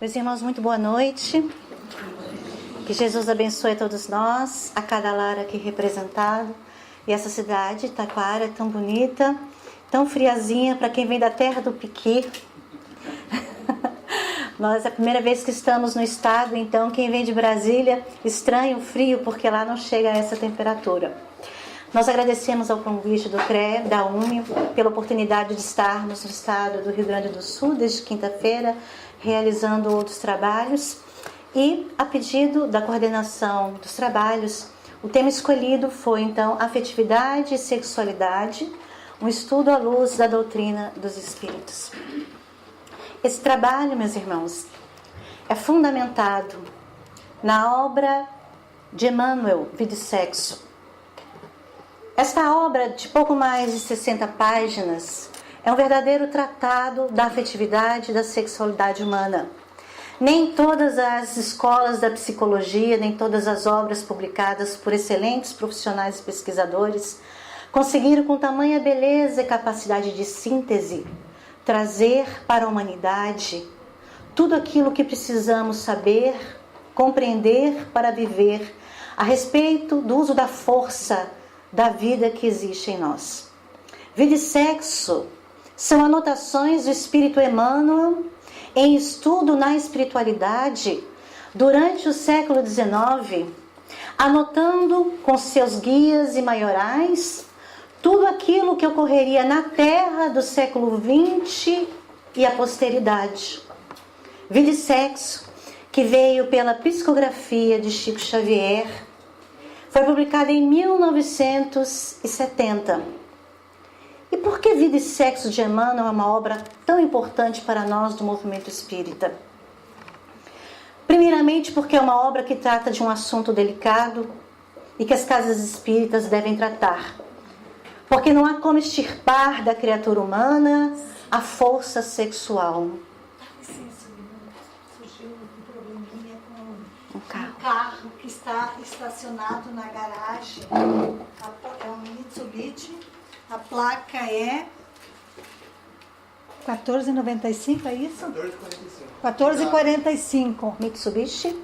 Meus irmãos, muito boa noite. Que Jesus abençoe a todos nós, a cada lar aqui representado. E essa cidade, Taquara, tão bonita, tão friazinha para quem vem da terra do Piqui. Nós é a primeira vez que estamos no estado, então quem vem de Brasília estranha o frio, porque lá não chega a essa temperatura. Nós agradecemos ao convite do CRE, da UME, pela oportunidade de estarmos no estado do Rio Grande do Sul, desde quinta-feira, realizando outros trabalhos. E, a pedido da coordenação dos trabalhos, o tema escolhido foi, então, afetividade e sexualidade, um estudo à luz da doutrina dos Espíritos. Esse trabalho, meus irmãos, é fundamentado na obra de Emmanuel, Vida e Sexo. Esta obra, de pouco mais de 60 páginas, é um verdadeiro tratado da afetividade e da sexualidade humana. Nem todas as escolas da psicologia, nem todas as obras publicadas por excelentes profissionais e pesquisadores conseguiram, com tamanha beleza e capacidade de síntese, trazer para a humanidade tudo aquilo que precisamos saber, compreender para viver a respeito do uso da força da vida que existe em nós. Vida e Sexo são anotações do Espírito Emmanuel em estudo na espiritualidade durante o século XIX, anotando com seus guias e maiorais tudo aquilo que ocorreria na Terra do século XX e a posteridade. Vida e Sexo, que veio pela psicografia de Chico Xavier, foi publicada em 1970. E por que Vida e Sexo de Emmanuel é uma obra tão importante para nós do movimento espírita? Primeiramente porque é uma obra que trata de um assunto delicado e que as casas espíritas devem tratar. Porque não há como extirpar da criatura humana a força sexual. Surgiu um probleminha com Um carro. um carro que está estacionado na garagem. É um Mitsubishi. A placa é 1495, é isso? 1445. Mitsubishi.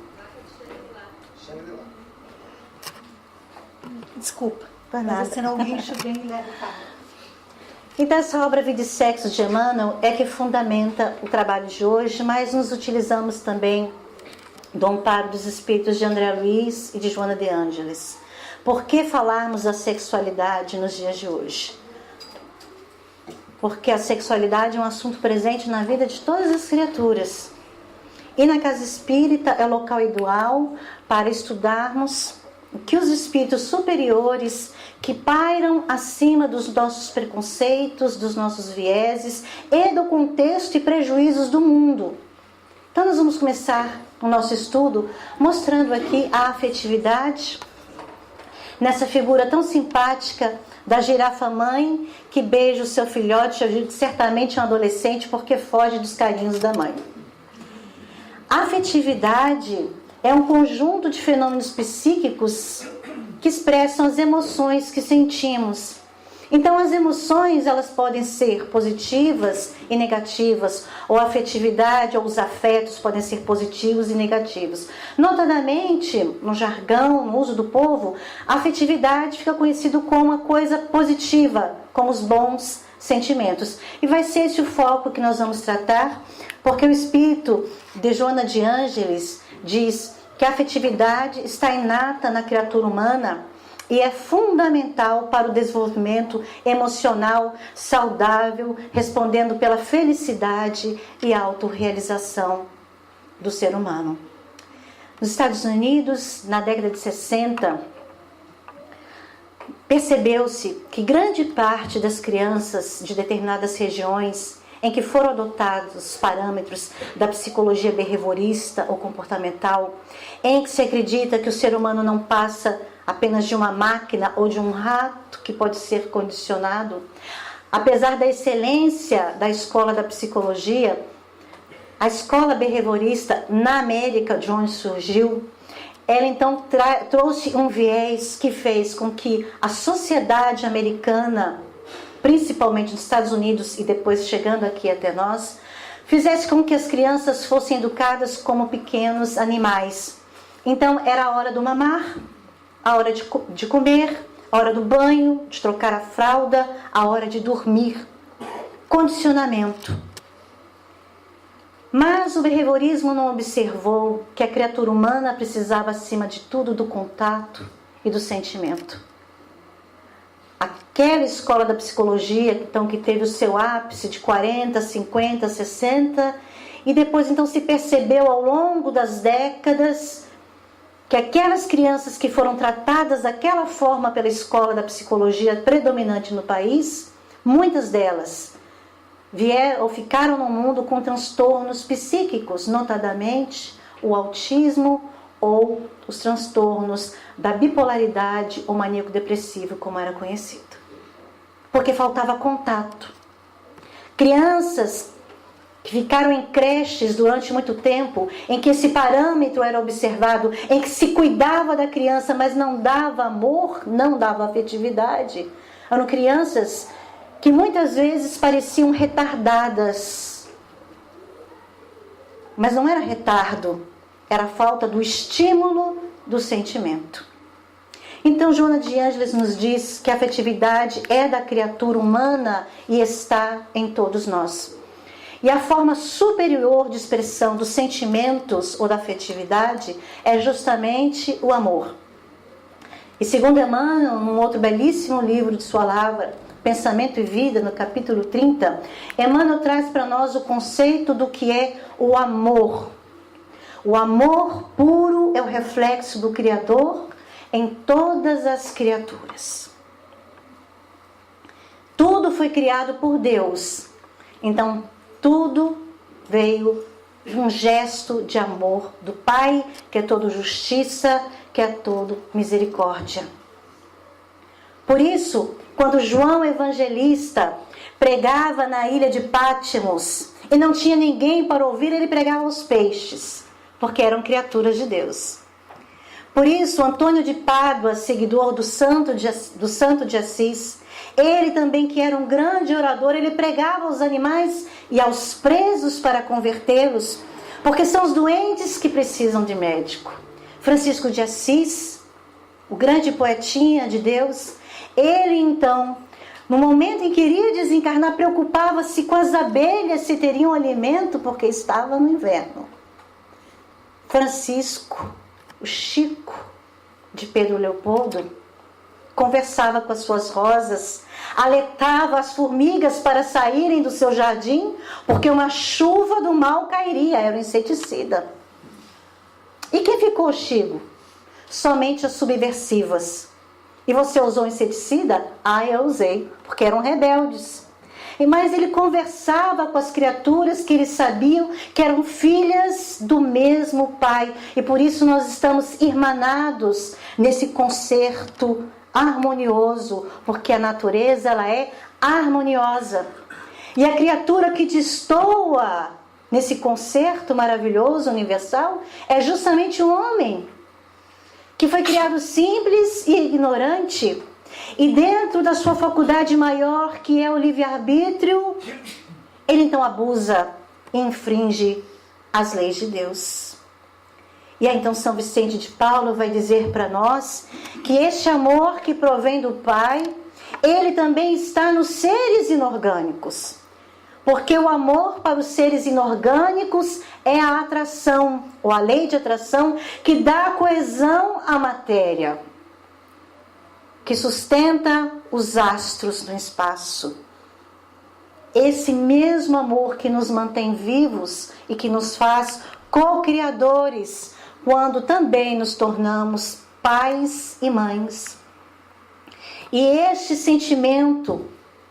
Desculpa. Por nada. Mas senão o guincho vem e leva o carro. Então essa obra Vida e Sexo de Emmanuel é que fundamenta o trabalho de hoje, mas nos utilizamos também do amparo dos espíritos de André Luiz e de Joana de Ângeles. Por que falarmos da sexualidade nos dias de hoje? Porque a sexualidade é um assunto presente na vida de todas as criaturas. E na casa espírita é local ideal para estudarmos o que os espíritos superiores que pairam acima dos nossos preconceitos, dos nossos vieses e do contexto e prejuízos do mundo. Então nós vamos começar o nosso estudo mostrando aqui a afetividade nessa figura tão simpática da girafa mãe que beija o seu filhote, certamente um adolescente, porque foge dos carinhos da mãe. A afetividade é um conjunto de fenômenos psíquicos que expressam as emoções que sentimos. Então as emoções, elas podem ser positivas e negativas, ou a afetividade ou os afetos podem ser positivos e negativos. Notadamente, no jargão, no uso do povo, a afetividade fica conhecido como uma coisa positiva, como os bons sentimentos. E vai ser esse o foco que nós vamos tratar, porque o espírito de Joana de Ângeles diz que a afetividade está inata na criatura humana e é fundamental para o desenvolvimento emocional saudável, respondendo pela felicidade e autorrealização do ser humano. Nos Estados Unidos, na década de 60, percebeu-se que grande parte das crianças de determinadas regiões em que foram adotados os parâmetros da psicologia behaviorista ou comportamental, em que se acredita que o ser humano não passa apenas de uma máquina ou de um rato que pode ser condicionado, apesar da excelência da escola da psicologia, a escola behaviorista na América, de onde surgiu, ela então trouxe um viés que fez com que a sociedade americana, principalmente nos Estados Unidos e depois chegando aqui até nós, fizesse com que as crianças fossem educadas como pequenos animais. Então era a hora do mamar, a hora de comer, a hora do banho, de trocar a fralda, a hora de dormir. Condicionamento. Mas o behaviorismo não observou que a criatura humana precisava, acima de tudo, do contato e do sentimento. Aquela escola da psicologia, então, que teve o seu ápice de 40, 50, 60, e depois então se percebeu ao longo das décadas que aquelas crianças que foram tratadas daquela forma pela escola da psicologia predominante no país, muitas delas vieram ou ficaram no mundo com transtornos psíquicos, notadamente o autismo ou os transtornos da bipolaridade ou maníaco-depressivo, como era conhecido. Porque faltava contato. Crianças que ficaram em creches durante muito tempo, em que esse parâmetro era observado, em que se cuidava da criança, mas não dava amor, não dava afetividade. Eram crianças que muitas vezes pareciam retardadas. Mas não era retardo, era a falta do estímulo do sentimento. Então Joana de Ângeles nos diz que a afetividade é da criatura humana e está em todos nós. E a forma superior de expressão dos sentimentos ou da afetividade é justamente o amor. E segundo Emmanuel, num outro belíssimo livro de sua lavra, Pensamento e Vida, no capítulo 30, Emmanuel traz para nós o conceito do que é o amor. O amor puro é o reflexo do Criador em todas as criaturas. Tudo foi criado por Deus. Então, tudo veio de um gesto de amor do Pai, que é todo justiça, que é todo misericórdia. Por isso, quando João Evangelista pregava na ilha de Pátimos e não tinha ninguém para ouvir, ele pregava aos peixes, porque eram criaturas de Deus. Por isso, Antônio de Pádua, seguidor do Santo de Assis, ele também, que era um grande orador, ele pregava aos animais e aos presos para convertê-los, porque são os doentes que precisam de médico. Francisco de Assis, o grande poetinha de Deus, ele então, no momento em que iria desencarnar, preocupava-se com as abelhas se teriam alimento, porque estava no inverno. Francisco, o Chico de Pedro Leopoldo, conversava com as suas rosas, alertava as formigas para saírem do seu jardim, porque uma chuva do mal cairia, era um inseticida. E quem ficou, Chico? Somente as subversivas. E você usou inseticida? Ah, eu usei, porque eram rebeldes. Mas ele conversava com as criaturas que eles sabiam que eram filhas do mesmo Pai. E por isso nós estamos irmanados nesse concerto harmonioso, porque a natureza ela é harmoniosa. E a criatura que destoa nesse concerto maravilhoso, universal, é justamente o homem, que foi criado simples e ignorante, e dentro da sua faculdade maior, que é o livre-arbítrio, ele então abusa e infringe as leis de Deus. E aí então São Vicente de Paulo vai dizer para nós que este amor que provém do Pai, ele também está nos seres inorgânicos. Porque o amor para os seres inorgânicos é a atração, ou a lei de atração, que dá coesão à matéria, que sustenta os astros no espaço. Esse mesmo amor que nos mantém vivos e que nos faz co-criadores, quando também nos tornamos pais e mães. E este sentimento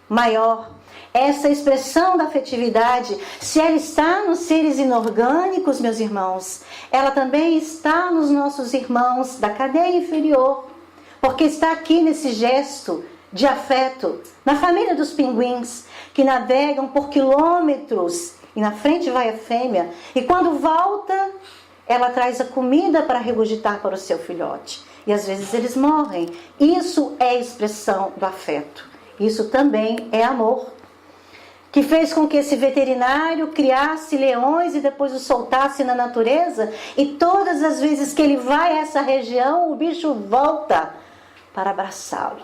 maior, essa expressão da afetividade, se ela está nos seres inorgânicos, meus irmãos, ela também está nos nossos irmãos da cadeia inferior, porque está aqui nesse gesto de afeto, na família dos pinguins, que navegam por quilômetros, e na frente vai a fêmea, e quando volta, ela traz a comida para regurgitar para o seu filhote. E às vezes eles morrem. Isso é expressão do afeto. Isso também é amor. que fez com que esse veterinário criasse leões e depois os soltasse na natureza, e todas as vezes que ele vai a essa região, o bicho volta para abraçá-lo.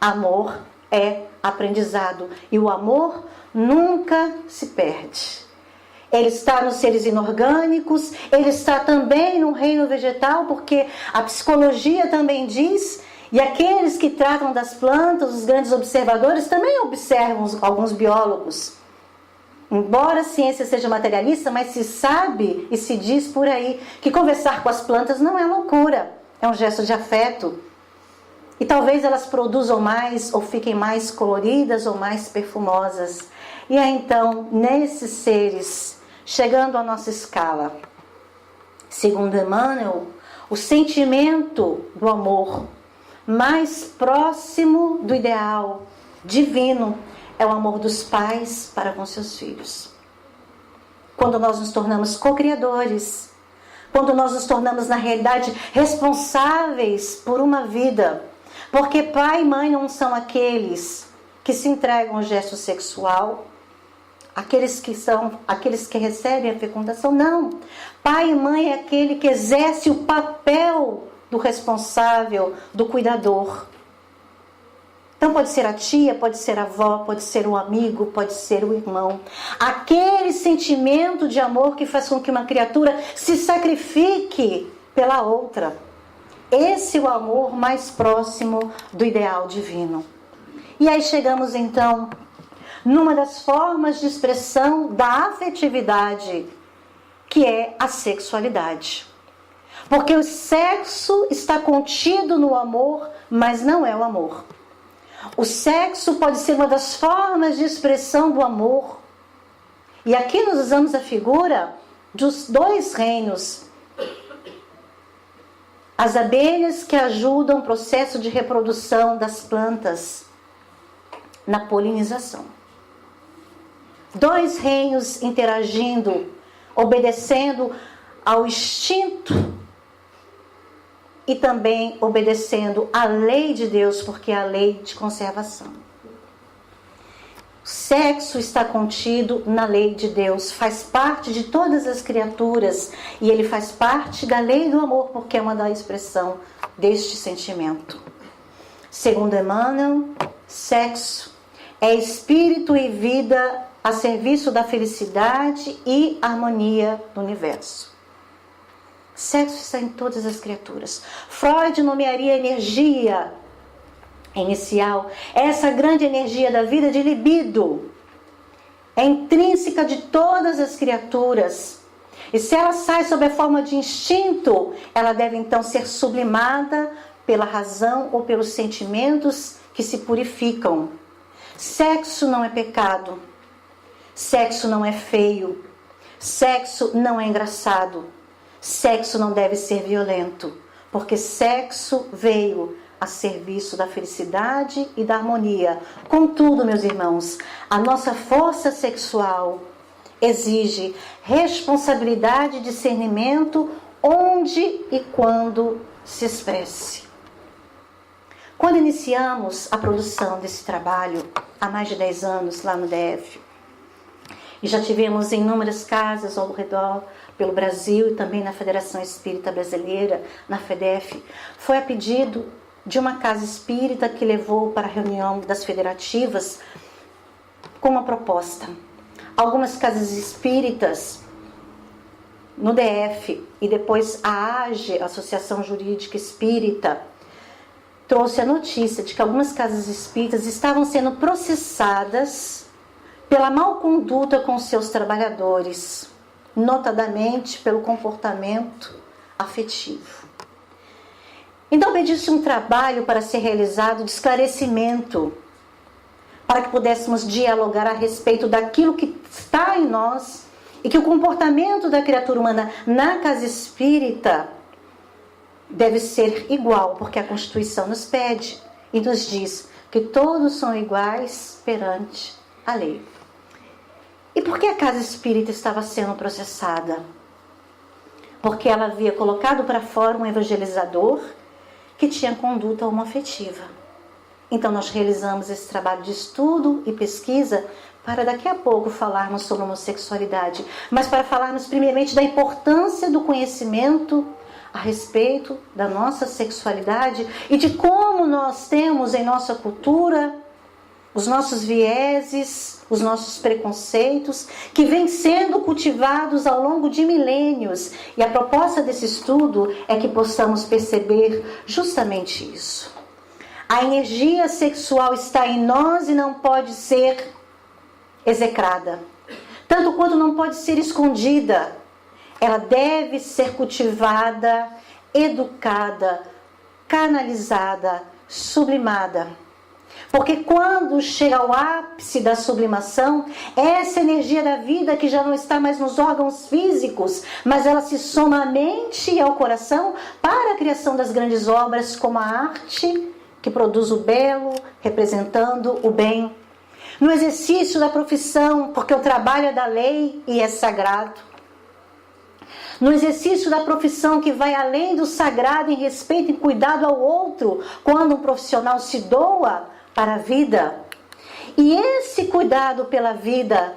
Amor é aprendizado, e o amor nunca se perde. Ele está nos seres inorgânicos, ele está também no reino vegetal, porque a psicologia também diz, e aqueles que tratam das plantas, os grandes observadores, também observam alguns biólogos. Embora a ciência seja materialista, mas se sabe e se diz por aí que conversar com as plantas não é loucura, é um gesto de afeto. E talvez elas produzam mais, ou fiquem mais coloridas, ou mais perfumosas. E aí então, nesses seres, chegando à nossa escala, segundo Emmanuel, o sentimento do amor mais próximo do ideal divino é o amor dos pais para com seus filhos. Quando nós nos tornamos co-criadores, quando nós nos tornamos, na realidade, responsáveis por uma vida, porque pai e mãe não são aqueles que se entregam ao gesto sexual, aqueles que recebem a fecundação, não. Pai e mãe é aquele que exerce o papel do responsável, do cuidador. Então pode ser a tia, pode ser a avó, pode ser um amigo, pode ser o irmão. Aquele sentimento de amor que faz com que uma criatura se sacrifique pela outra. Esse é o amor mais próximo do ideal divino. E aí chegamos então numa das formas de expressão da afetividade, que é a sexualidade. Porque o sexo está contido no amor, mas não é o amor. O sexo pode ser uma das formas de expressão do amor. E aqui nós usamos a figura dos dois reinos. As abelhas que ajudam o processo de reprodução das plantas na polinização. Dois reinos interagindo, obedecendo ao instinto e também obedecendo à lei de Deus, porque é a lei de conservação. O sexo está contido na lei de Deus, faz parte de todas as criaturas, e ele faz parte da lei do amor, porque é uma da expressão deste sentimento. Segundo Emmanuel, sexo é espírito e vida a serviço da felicidade e harmonia do universo. Sexo está em todas as criaturas. Freud nomearia a energia inicial, essa grande energia da vida de libido. É intrínseca de todas as criaturas. E se ela sai sob a forma de instinto, ela deve então ser sublimada pela razão ou pelos sentimentos que se purificam. Sexo não é pecado. Sexo não é feio. Sexo não é engraçado. Sexo não deve ser violento, porque sexo veio a serviço da felicidade e da harmonia. Contudo, meus irmãos, a nossa força sexual exige responsabilidade e discernimento onde e quando se expresse. Quando iniciamos a produção desse trabalho, há mais de 10 anos, lá no DF, e já tivemos inúmeras casas ao redor pelo Brasil e também na Federação Espírita Brasileira, na FEDEF, foi a pedido de uma casa espírita que levou para a reunião das federativas com uma proposta. Algumas casas espíritas no DF e depois a AGE, Associação Jurídica Espírita, trouxe a notícia de que algumas casas espíritas estavam sendo processadas pela mal conduta com seus trabalhadores, notadamente pelo comportamento afetivo. Então pediu-se um trabalho para ser realizado de esclarecimento, para que pudéssemos dialogar a respeito daquilo que está em nós e que o comportamento da criatura humana na casa espírita deve ser igual, porque a Constituição nos pede e nos diz que todos são iguais perante a lei. E por que a casa espírita estava sendo processada? Porque ela havia colocado para fora um evangelizador que tinha conduta homoafetiva. Então nós realizamos esse trabalho de estudo e pesquisa para daqui a pouco falarmos sobre homossexualidade, mas para falarmos primeiramente da importância do conhecimento a respeito da nossa sexualidade e de como nós temos em nossa cultura os nossos vieses, os nossos preconceitos, que vêm sendo cultivados ao longo de milênios. E a proposta desse estudo é que possamos perceber justamente isso. A energia sexual está em nós e não pode ser execrada, tanto quanto não pode ser escondida. Ela deve ser cultivada, educada, canalizada, sublimada. Porque quando chega ao ápice da sublimação, essa energia da vida que já não está mais nos órgãos físicos, mas ela se soma à mente e ao coração para a criação das grandes obras, como a arte, que produz o belo, representando o bem. No exercício da profissão, porque o trabalho é da lei e é sagrado. No exercício da profissão que vai além do sagrado em respeito e cuidado ao outro, quando um profissional se doa para a vida. E esse cuidado pela vida,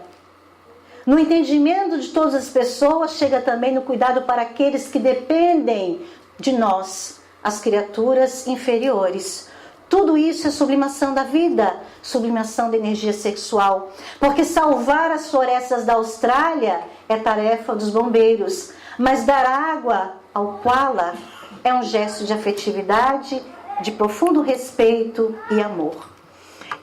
no entendimento de todas as pessoas, chega também no cuidado para aqueles que dependem de nós, as criaturas inferiores. Tudo isso é sublimação da vida, sublimação da energia sexual. Porque salvar as florestas da Austrália é tarefa dos bombeiros, mas dar água ao koala é um gesto de afetividade, de profundo respeito e amor.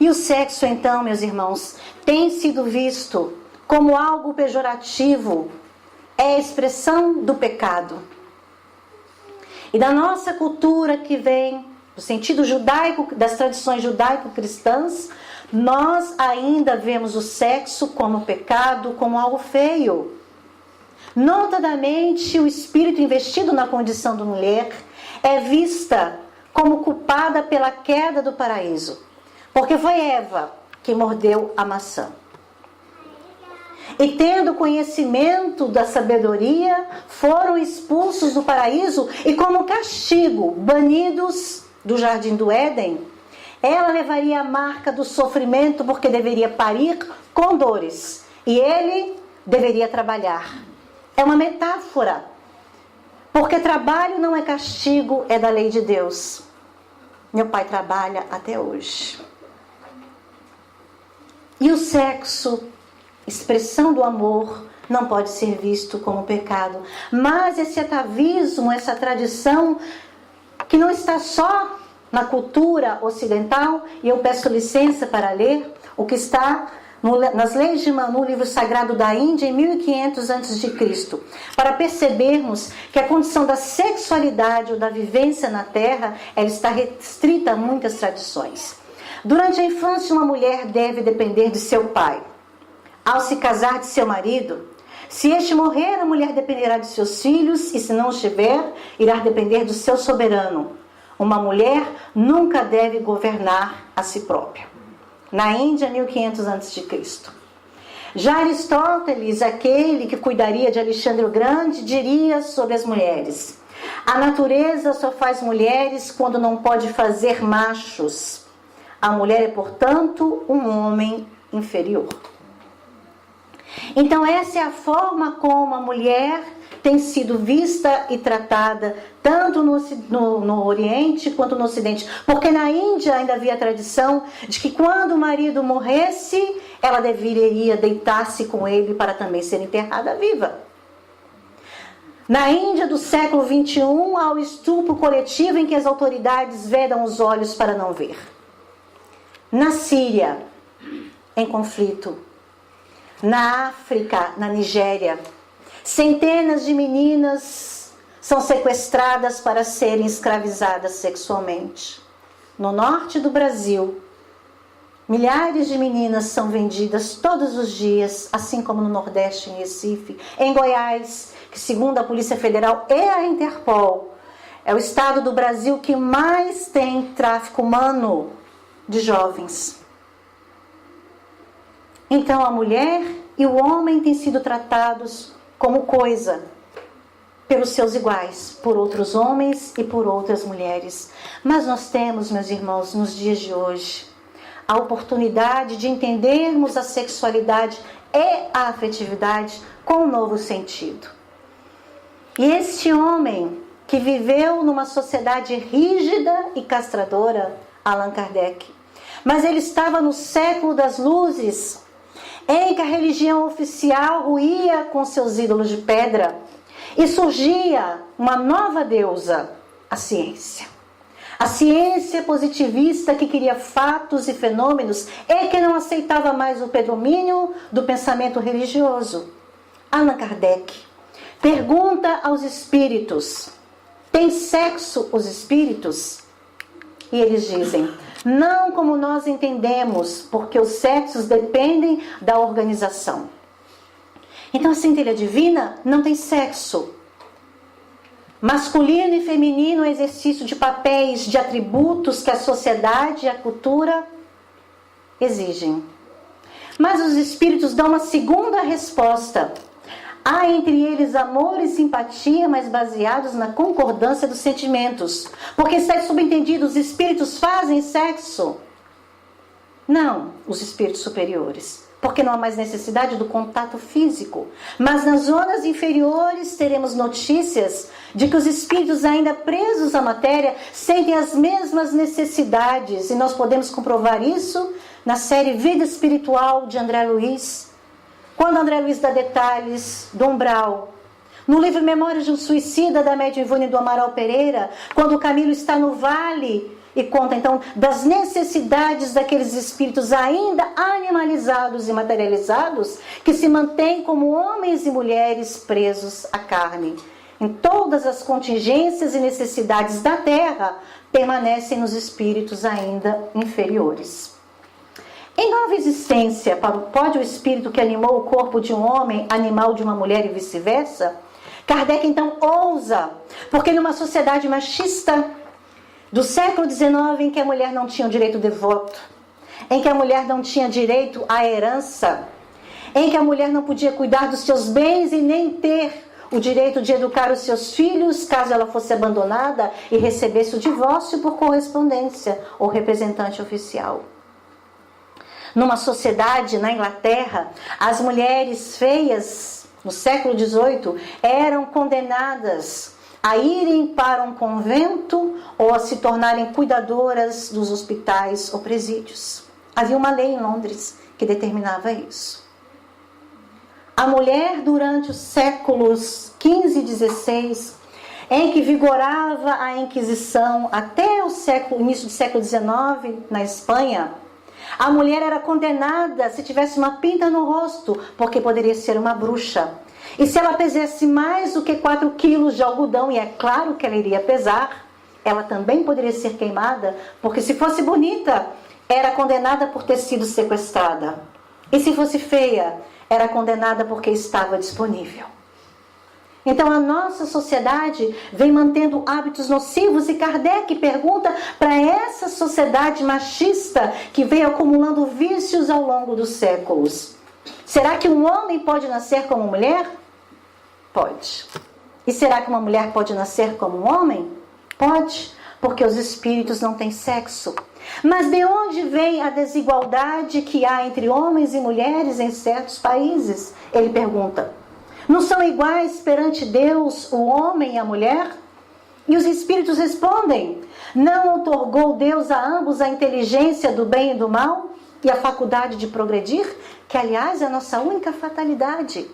E o sexo, então, meus irmãos, tem sido visto como algo pejorativo, é a expressão do pecado. E da nossa cultura que vem, no sentido judaico, das tradições judaico-cristãs, nós ainda vemos o sexo como pecado, como algo feio. Notadamente, o espírito investido na condição de mulher é vista como culpada pela queda do paraíso. Porque foi Eva que mordeu a maçã. E tendo conhecimento da sabedoria, foram expulsos do paraíso e como castigo, banidos do jardim do Éden. Ela levaria a marca do sofrimento porque deveria parir com dores. E ele deveria trabalhar. É uma metáfora. Porque trabalho não é castigo, é da lei de Deus. Meu pai trabalha até hoje. E o sexo, expressão do amor, não pode ser visto como pecado. Mas esse atavismo, essa tradição, que não está só na cultura ocidental, e eu peço licença para ler o que está nas leis de Manu, livro sagrado da Índia, em 1500 a.C., para percebermos que a condição da sexualidade ou da vivência na Terra, ela está restrita a muitas tradições. Durante a infância, uma mulher deve depender de seu pai. Ao se casar, de seu marido. Se este morrer, a mulher dependerá de seus filhos, e se não estiver, irá depender do seu soberano. Uma mulher nunca deve governar a si própria. Na Índia, 1500 a.C. Já Aristóteles, aquele que cuidaria de Alexandre o Grande, diria sobre as mulheres: a natureza só faz mulheres quando não pode fazer machos. A mulher é, portanto, um homem inferior. Então essa é a forma como a mulher tem sido vista e tratada, tanto no Oriente quanto no Ocidente. Porque na Índia ainda havia a tradição de que quando o marido morresse, ela deveria deitar-se com ele para também ser enterrada viva. Na Índia do século XXI, há o estupro coletivo em que as autoridades vedam os olhos para não ver. Na Síria, em conflito. Na África, na Nigéria, centenas de meninas são sequestradas para serem escravizadas sexualmente. No norte do Brasil, milhares de meninas são vendidas todos os dias, assim como no Nordeste, em Recife. Em Goiás, que segundo a Polícia Federal e a Interpol, é o estado do Brasil que mais tem tráfico humano de jovens. Então a mulher e o homem têm sido tratados como coisa. pelos seus iguais, por outros homens e por outras mulheres. Mas nós temos, meus irmãos, nos dias de hoje, a oportunidade de entendermos a sexualidade e a afetividade com um novo sentido. E este homem que viveu numa sociedade rígida e castradora, Allan Kardec, mas ele estava no século das luzes, em que a religião oficial ruía com seus ídolos de pedra e surgia uma nova deusa, a ciência. A ciência positivista que queria fatos e fenômenos e que não aceitava mais o predomínio do pensamento religioso. Allan Kardec pergunta aos espíritos: tem sexo os espíritos? E eles dizem: não como nós entendemos, porque os sexos dependem da organização. Então a centelha divina não tem sexo. Masculino e feminino é exercício de papéis, de atributos que a sociedade e a cultura exigem. Mas os espíritos dão uma segunda resposta. Há entre eles amor e simpatia, mas baseados na concordância dos sentimentos. Porque está subentendido, os espíritos fazem sexo. Não os espíritos superiores, porque não há mais necessidade do contato físico. Mas nas zonas inferiores teremos notícias de que os espíritos ainda presos à matéria sentem as mesmas necessidades. E nós podemos comprovar isso na série Vida Espiritual de André Luiz, quando André Luiz dá detalhes do umbral. No livro Memórias de um Suicida, da médium Ivone do Amaral Pereira, quando o Camilo está no vale e conta então das necessidades daqueles espíritos ainda animalizados e materializados, que se mantêm como homens e mulheres presos à carne. Em todas as contingências e necessidades da terra, permanecem nos espíritos ainda inferiores. Em Nova Existência, pode o espírito que animou o corpo de um homem, animal de uma mulher e vice-versa? Kardec então ousa, porque numa sociedade machista do século XIX, em que a mulher não tinha o direito de voto, em que a mulher não tinha direito à herança, em que a mulher não podia cuidar dos seus bens e nem ter o direito de educar os seus filhos, caso ela fosse abandonada e recebesse o divórcio por correspondência ou representante oficial. Numa sociedade, na Inglaterra, as mulheres feias, no século XVIII, eram condenadas a irem para um convento ou a se tornarem cuidadoras dos hospitais ou presídios. Havia uma lei em Londres que determinava isso. A mulher, durante os séculos XV e XVI, em que vigorava a Inquisição até o início do século XIX, na Espanha, a mulher era condenada se tivesse uma pinta no rosto, porque poderia ser uma bruxa. E se ela pesasse mais do que 4 quilos de algodão, e é claro que ela iria pesar, ela também poderia ser queimada, porque se fosse bonita, era condenada por ter sido sequestrada. E se fosse feia, era condenada porque estava disponível. Então a nossa sociedade vem mantendo hábitos nocivos, e Kardec pergunta para essa sociedade machista que veio acumulando vícios ao longo dos séculos: será que um homem pode nascer como mulher? Pode. E será que uma mulher pode nascer como um homem? Pode, porque os espíritos não têm sexo. Mas de onde vem a desigualdade que há entre homens e mulheres em certos países? Ele pergunta. Não são iguais perante Deus o homem e a mulher? E os espíritos respondem: não outorgou Deus a ambos a inteligência do bem e do mal e a faculdade de progredir, que aliás é a nossa única fatalidade.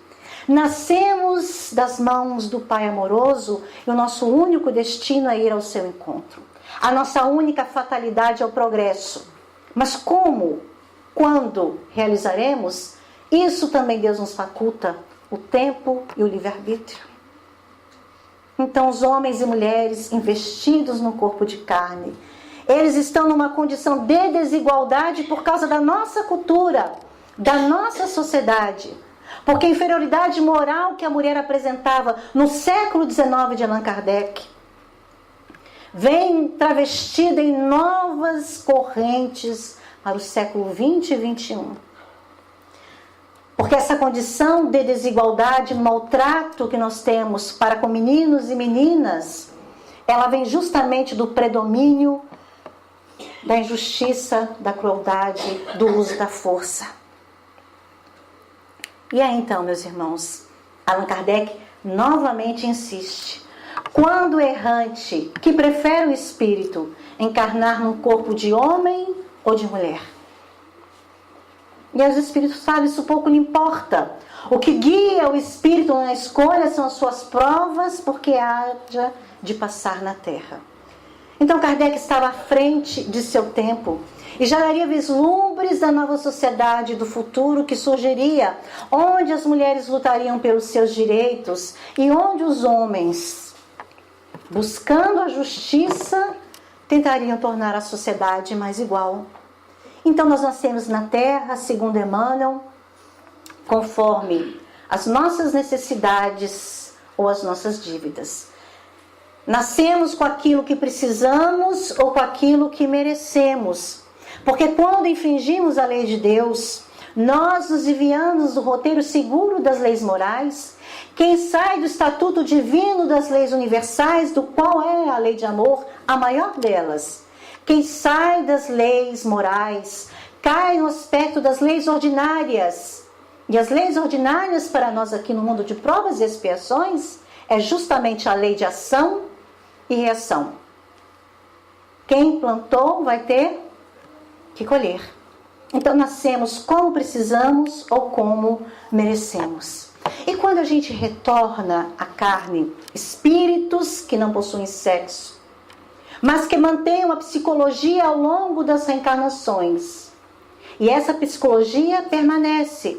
Nascemos das mãos do Pai amoroso e o nosso único destino é ir ao seu encontro. A nossa única fatalidade é o progresso. Mas como, quando realizaremos? Isso também Deus nos faculta: o tempo e o livre-arbítrio. Então os homens e mulheres investidos no corpo de carne, eles estão numa condição de desigualdade por causa da nossa cultura, da nossa sociedade. Porque a inferioridade moral que a mulher apresentava no século XIX de Allan Kardec vem travestida em novas correntes para o século XX e XXI. Porque essa condição de desigualdade, maltrato que nós temos para com meninos e meninas, ela vem justamente do predomínio da injustiça, da crueldade, do uso da força. E aí então, meus irmãos, Allan Kardec novamente insiste. Quando o errante que prefere o espírito encarnar num corpo de homem ou de mulher? E os espíritos sabem, isso pouco lhe importa. O que guia o espírito na escolha são as suas provas, porque haja de passar na terra. Então Kardec estava à frente de seu tempo e já daria vislumbres da nova sociedade do futuro que surgiria, onde as mulheres lutariam pelos seus direitos e onde os homens, buscando a justiça, tentariam tornar a sociedade mais igual. Então nós nascemos na terra, segundo Emmanuel, conforme as nossas necessidades ou as nossas dívidas. Nascemos com aquilo que precisamos ou com aquilo que merecemos. Porque quando infringimos a lei de Deus, nós nos desviamos do roteiro seguro das leis morais. Quem sai do estatuto divino das leis universais, do qual é a lei de amor, a maior delas. Quem sai das leis morais, cai no aspecto das leis ordinárias. E as leis ordinárias para nós aqui no mundo de provas e expiações é justamente a lei de ação e reação. Quem plantou vai ter que colher. Então nascemos como precisamos ou como merecemos. E quando a gente retorna à carne, espíritos que não possuem sexo, mas que mantêm uma psicologia ao longo das reencarnações. E essa psicologia permanece.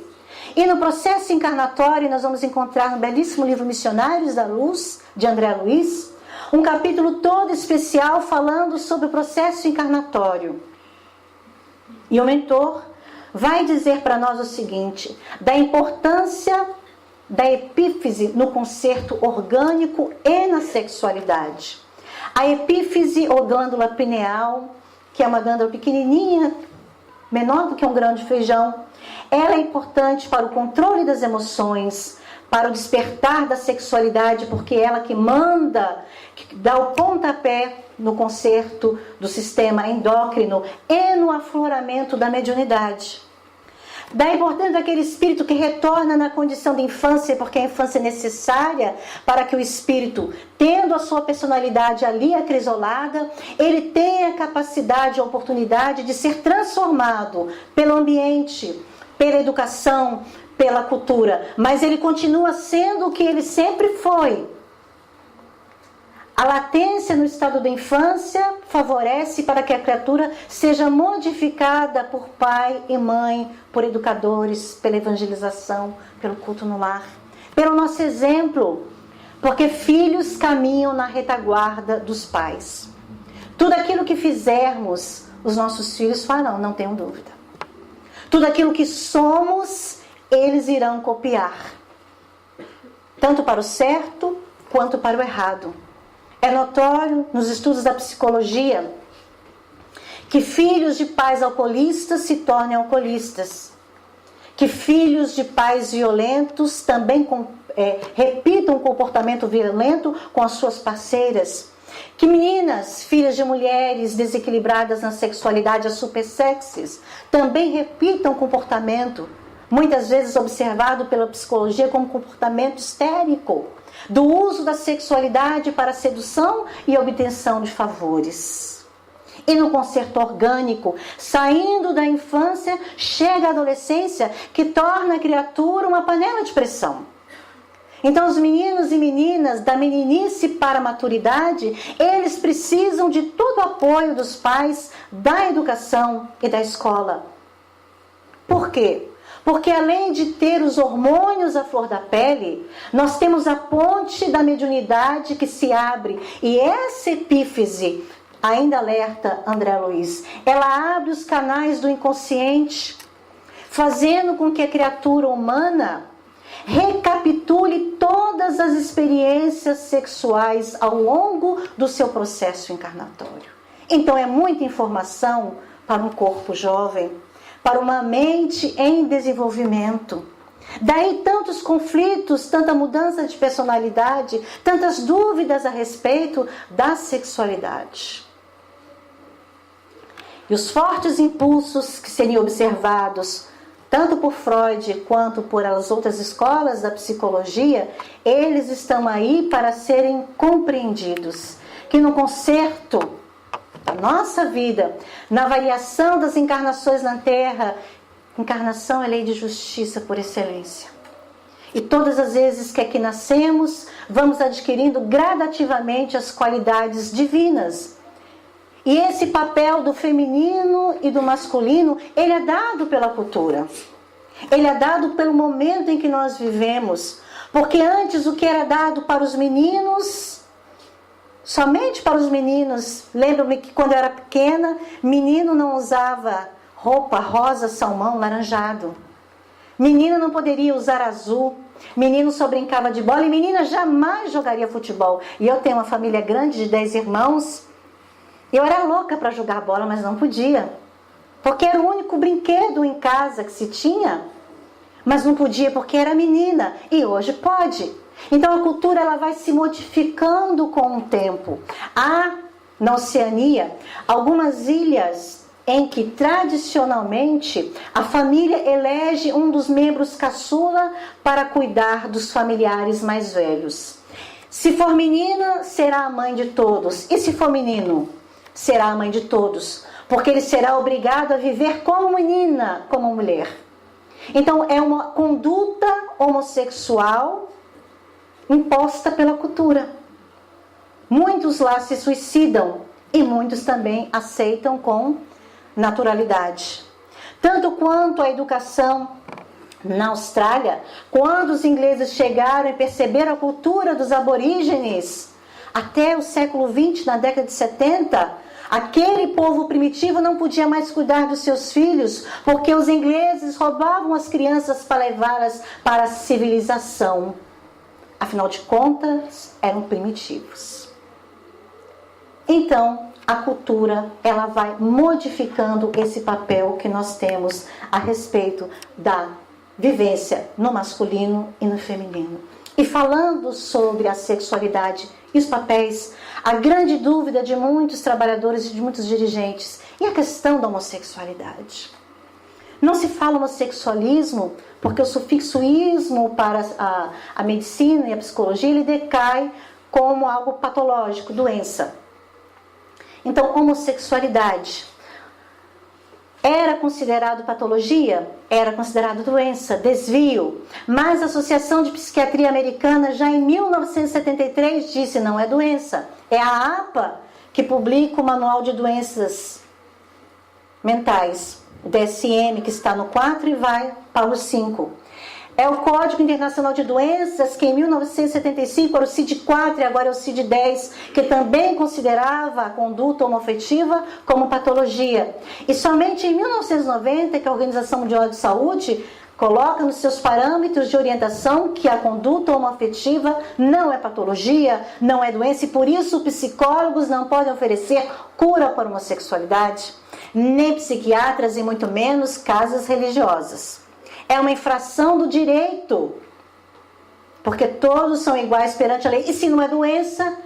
E no processo encarnatório nós vamos encontrar no belíssimo livro Missionários da Luz, de André Luiz, um capítulo todo especial falando sobre o processo encarnatório. E o mentor vai dizer para nós o seguinte, da importância da epífise no concerto orgânico e na sexualidade. A epífise ou glândula pineal, que é uma glândula pequenininha, menor do que um grão de feijão, ela é importante para o controle das emoções, para o despertar da sexualidade, porque é ela que manda, que dá o pontapé no concerto do sistema endócrino e no afloramento da mediunidade. Da importância daquele espírito que retorna na condição de infância, porque a infância é necessária para que o espírito, tendo a sua personalidade ali acrisolada, ele tenha a capacidade e a oportunidade de ser transformado pelo ambiente, pela educação, pela cultura, mas ele continua sendo o que ele sempre foi. A latência no estado da infância favorece para que a criatura seja modificada por pai e mãe, por educadores, pela evangelização, pelo culto no lar, pelo nosso exemplo, porque filhos caminham na retaguarda dos pais. Tudo aquilo que fizermos, os nossos filhos farão, não tenham dúvida. Tudo aquilo que somos, eles irão copiar, tanto para o certo quanto para o errado. É notório nos estudos da psicologia que filhos de pais alcoolistas se tornem alcoolistas, que filhos de pais violentos também repitam um comportamento violento com as suas parceiras, que meninas, filhas de mulheres desequilibradas na sexualidade, as supersexes, também repitam comportamento, muitas vezes observado pela psicologia como comportamento histérico, do uso da sexualidade para sedução e obtenção de favores. E no concerto orgânico, saindo da infância, chega a adolescência, que torna a criatura uma panela de pressão. Então os meninos e meninas, da meninice para a maturidade, eles precisam de todo o apoio dos pais, da educação e da escola. Por quê? Porque além de ter os hormônios à flor da pele, nós temos a ponte da mediunidade que se abre. E essa epífise, ainda alerta André Luiz, ela abre os canais do inconsciente, fazendo com que a criatura humana recapitule todas as experiências sexuais ao longo do seu processo encarnatório. Então é muita informação para um corpo jovem, para uma mente em desenvolvimento. Daí tantos conflitos, tanta mudança de personalidade, tantas dúvidas a respeito da sexualidade. E os fortes impulsos que seriam observados tanto por Freud quanto por as outras escolas da psicologia, eles estão aí para serem compreendidos. Que no concerto da nossa vida, na variação das encarnações na Terra, encarnação é lei de justiça por excelência. E todas as vezes que aqui nascemos, vamos adquirindo gradativamente as qualidades divinas. E esse papel do feminino e do masculino, ele é dado pela cultura. Ele é dado pelo momento em que nós vivemos. Porque antes o que era dado para os meninos, somente para os meninos. Lembro-me que quando eu era pequena, menino não usava roupa rosa, salmão, laranjado. Menino não poderia usar azul. Menino só brincava de bola e menina jamais jogaria futebol. E eu tenho uma família grande de 10 irmãos. Eu era louca para jogar bola, mas não podia. Porque era o único brinquedo em casa que se tinha. Mas não podia porque era menina. E hoje pode. Então a cultura ela vai se modificando com o tempo. Há na Oceania algumas ilhas em que tradicionalmente a família elege um dos membros caçula para cuidar dos familiares mais velhos. Se for menina, será a mãe de todos. E se for menino, será a mãe de todos. Porque ele será obrigado a viver como menina, como mulher. Então é uma conduta homossexual imposta pela cultura. Muitos lá se suicidam e muitos também aceitam com naturalidade. Tanto quanto a educação na Austrália, quando os ingleses chegaram e perceberam a cultura dos aborígenes, até o século XX, na década de 70, aquele povo primitivo não podia mais cuidar dos seus filhos, porque os ingleses roubavam as crianças para levá-las para a civilização. Afinal de contas, eram primitivos. Então, a cultura, ela vai modificando esse papel que nós temos a respeito da vivência no masculino e no feminino. E falando sobre a sexualidade e os papéis, a grande dúvida de muitos trabalhadores e de muitos dirigentes, e a questão da homossexualidade. Não se fala homossexualismo porque o sufixo ismo para a medicina e a psicologia, ele decai como algo patológico, doença. Então, homossexualidade era considerado patologia? Era considerado doença, desvio. Mas a Associação de Psiquiatria Americana, já em 1973, disse não é doença. É a APA que publica o Manual de Doenças Mentais, o DSM, que está no 4 e vai para o 5. É o Código Internacional de Doenças, que em 1975 era o CID-4 e agora é o CID-10, que também considerava a conduta homoafetiva como patologia. E somente em 1990 que a Organização Mundial de Saúde coloca nos seus parâmetros de orientação que a conduta homoafetiva não é patologia, não é doença, e por isso psicólogos não podem oferecer cura para a homossexualidade, nem psiquiatras e muito menos casas religiosas. É uma infração do direito, porque todos são iguais perante a lei. E se não é doença,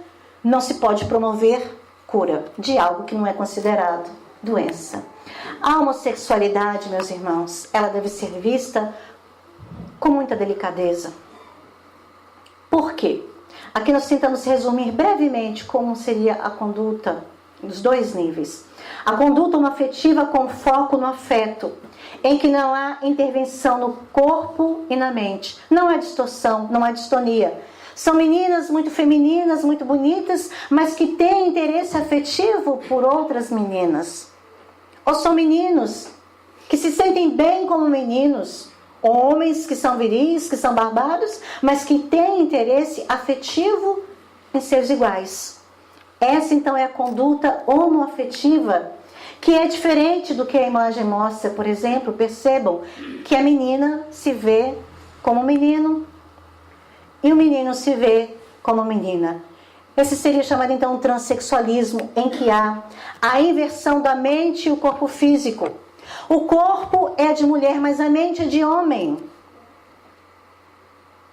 não se pode promover cura de algo que não é considerado doença. A homossexualidade, meus irmãos, ela deve ser vista com muita delicadeza. Por quê? Aqui nós tentamos resumir brevemente como seria a conduta dos dois níveis. A conduta homoafetiva com foco no afeto, em que não há intervenção no corpo e na mente. Não há distorção, não há distonia. São meninas muito femininas, muito bonitas, mas que têm interesse afetivo por outras meninas. Ou são meninos que se sentem bem como meninos. Homens que são viris, que são barbados, mas que têm interesse afetivo em seus iguais. Essa então é a conduta homoafetiva, que é diferente do que a imagem mostra. Por exemplo, percebam que a menina se vê como menino e o menino se vê como menina. Esse seria chamado então transexualismo, em que há a inversão da mente e o corpo físico. O corpo é de mulher, mas a mente é de homem.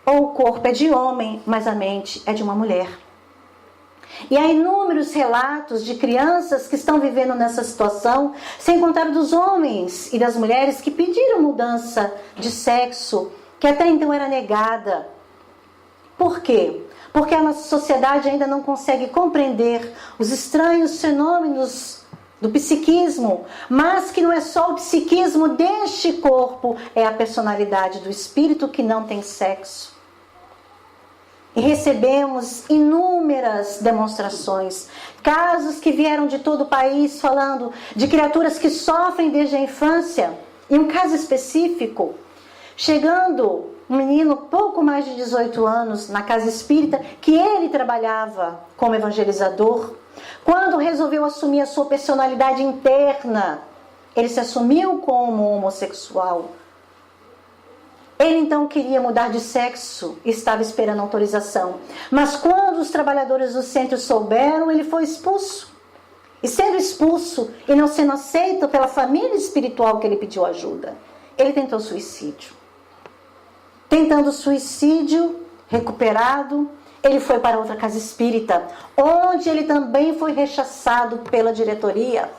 ou o corpo é de homem, mas a mente é de uma mulher. E há inúmeros relatos de crianças que estão vivendo nessa situação, sem contar dos homens e das mulheres que pediram mudança de sexo, que até então era negada. Por quê? Porque a nossa sociedade ainda não consegue compreender os estranhos fenômenos do psiquismo, mas que não é só o psiquismo deste corpo, é a personalidade do espírito que não tem sexo. E recebemos inúmeras demonstrações, casos que vieram de todo o país falando de criaturas que sofrem desde a infância. E um caso específico, chegando um menino pouco mais de 18 anos na casa espírita, que ele trabalhava como evangelizador, quando resolveu assumir a sua personalidade interna, ele se assumiu como homossexual. Ele então queria mudar de sexo e estava esperando autorização. Mas quando os trabalhadores do centro souberam, ele foi expulso. E sendo expulso e não sendo aceito pela família espiritual que ele pediu ajuda, ele tentou suicídio. Tentando suicídio, recuperado, ele foi para outra casa espírita, onde ele também foi rechaçado pela diretoria.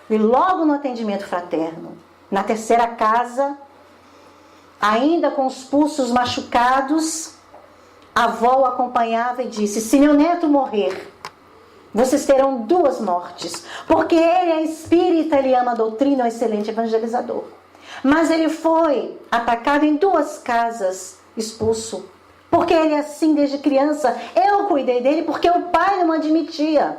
E logo no atendimento fraterno, na terceira casa, ainda com os pulsos machucados, a avó o acompanhava e disse: se meu neto morrer, vocês terão 2 mortes, porque ele é espírita, ele ama a doutrina, é um excelente evangelizador. Mas ele foi atacado em 2 casas, expulso, porque ele é assim desde criança. Eu cuidei dele porque o pai não admitia.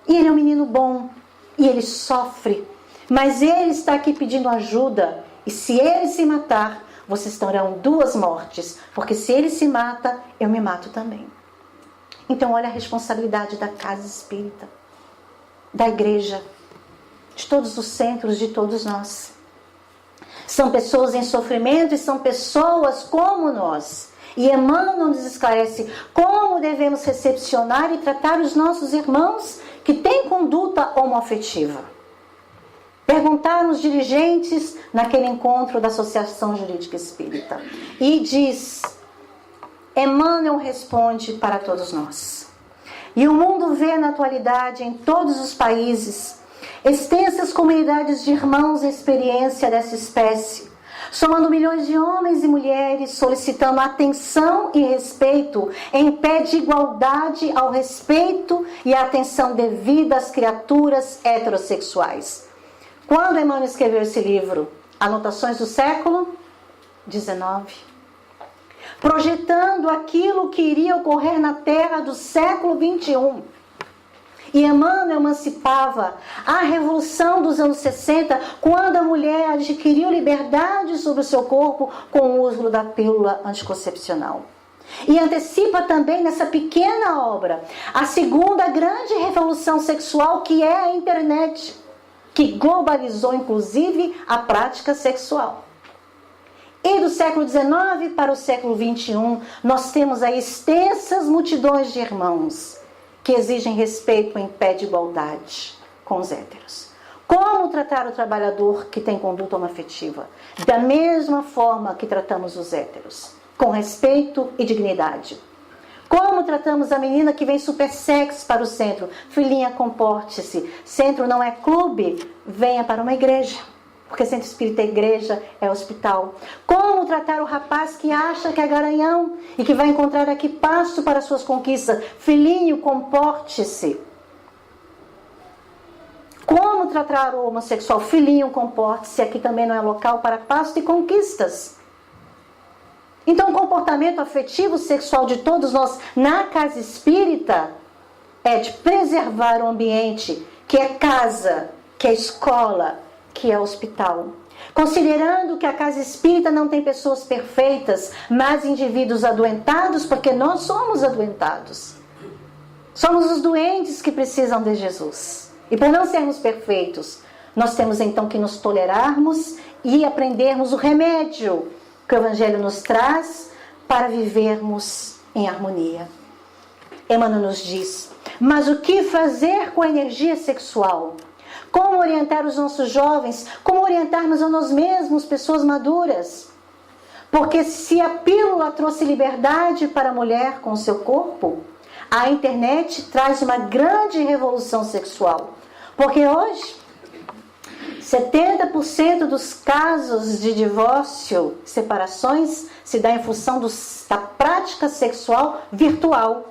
E ele é um menino bom, e ele sofre, mas ele está aqui pedindo ajuda. E se ele se matar, vocês terão 2 mortes, porque se ele se mata, eu me mato também. Então olha a responsabilidade da casa espírita, da igreja, de todos os centros, de todos nós. São pessoas em sofrimento e são pessoas como nós. E Emmanuel nos esclarece como devemos recepcionar e tratar os nossos irmãos que têm conduta homoafetiva. Perguntaram os dirigentes naquele encontro da Associação Jurídica Espírita. E diz, Emmanuel responde para todos nós. E o mundo vê na atualidade, em todos os países, extensas comunidades de irmãos em experiência dessa espécie, somando milhões de homens e mulheres, solicitando atenção e respeito, em pé de igualdade ao respeito e à atenção devida às criaturas heterossexuais. Quando Emmanuel escreveu esse livro? Anotações do século XIX. Projetando aquilo que iria ocorrer na Terra do século XXI. E Emmanuel emancipava a revolução dos anos 60, quando a mulher adquiriu liberdade sobre o seu corpo com o uso da pílula anticoncepcional. E antecipa também nessa pequena obra a segunda grande revolução sexual, que é a internet, que globalizou inclusive a prática sexual. E do século XIX para o século XXI, nós temos aí extensas multidões de irmãos que exigem respeito em pé de igualdade com os héteros. Como tratar o trabalhador que tem conduta homoafetiva? Da mesma forma que tratamos os héteros, com respeito e dignidade. Como tratamos a menina que vem super sexy para o centro? Filhinha, comporte-se. Centro não é clube, venha para uma igreja. Porque centro espírita é igreja, é hospital. Como tratar o rapaz que acha que é garanhão e que vai encontrar aqui pasto para suas conquistas? Filhinho, comporte-se. Como tratar o homossexual? Filhinho, comporte-se. Aqui também não é local para pasto e conquistas. Então o comportamento afetivo sexual de todos nós na casa espírita é de preservar o ambiente, que é casa, que é escola, que é hospital. Considerando que a casa espírita não tem pessoas perfeitas, mas indivíduos adoentados, porque nós somos adoentados. Somos os doentes que precisam de Jesus. E por não sermos perfeitos, nós temos então que nos tolerarmos e aprendermos o remédio que o Evangelho nos traz para vivermos em harmonia. Emmanuel nos diz, mas o que fazer com a energia sexual? Como orientar os nossos jovens? Como orientarmos a nós mesmos, pessoas maduras? Porque se a pílula trouxe liberdade para a mulher com o seu corpo, a internet traz uma grande revolução sexual. Porque hoje, 70% dos casos de divórcio, separações, se dá em função da prática sexual virtual.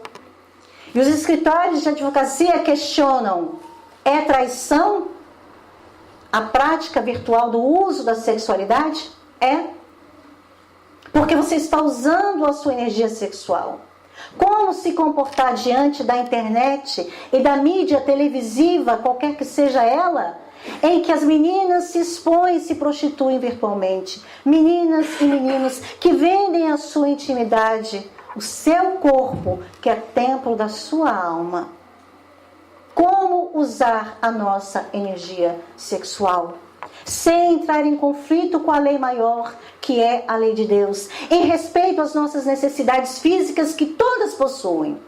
E os escritórios de advocacia questionam: é traição a prática virtual do uso da sexualidade? É. Porque você está usando a sua energia sexual. Como se comportar diante da internet e da mídia televisiva, qualquer que seja ela, em que as meninas se expõem e se prostituem virtualmente. Meninas e meninos que vendem a sua intimidade, o seu corpo, que é templo da sua alma. Como usar a nossa energia sexual sem entrar em conflito com a lei maior, que é a lei de Deus, em respeito às nossas necessidades físicas que todas possuem?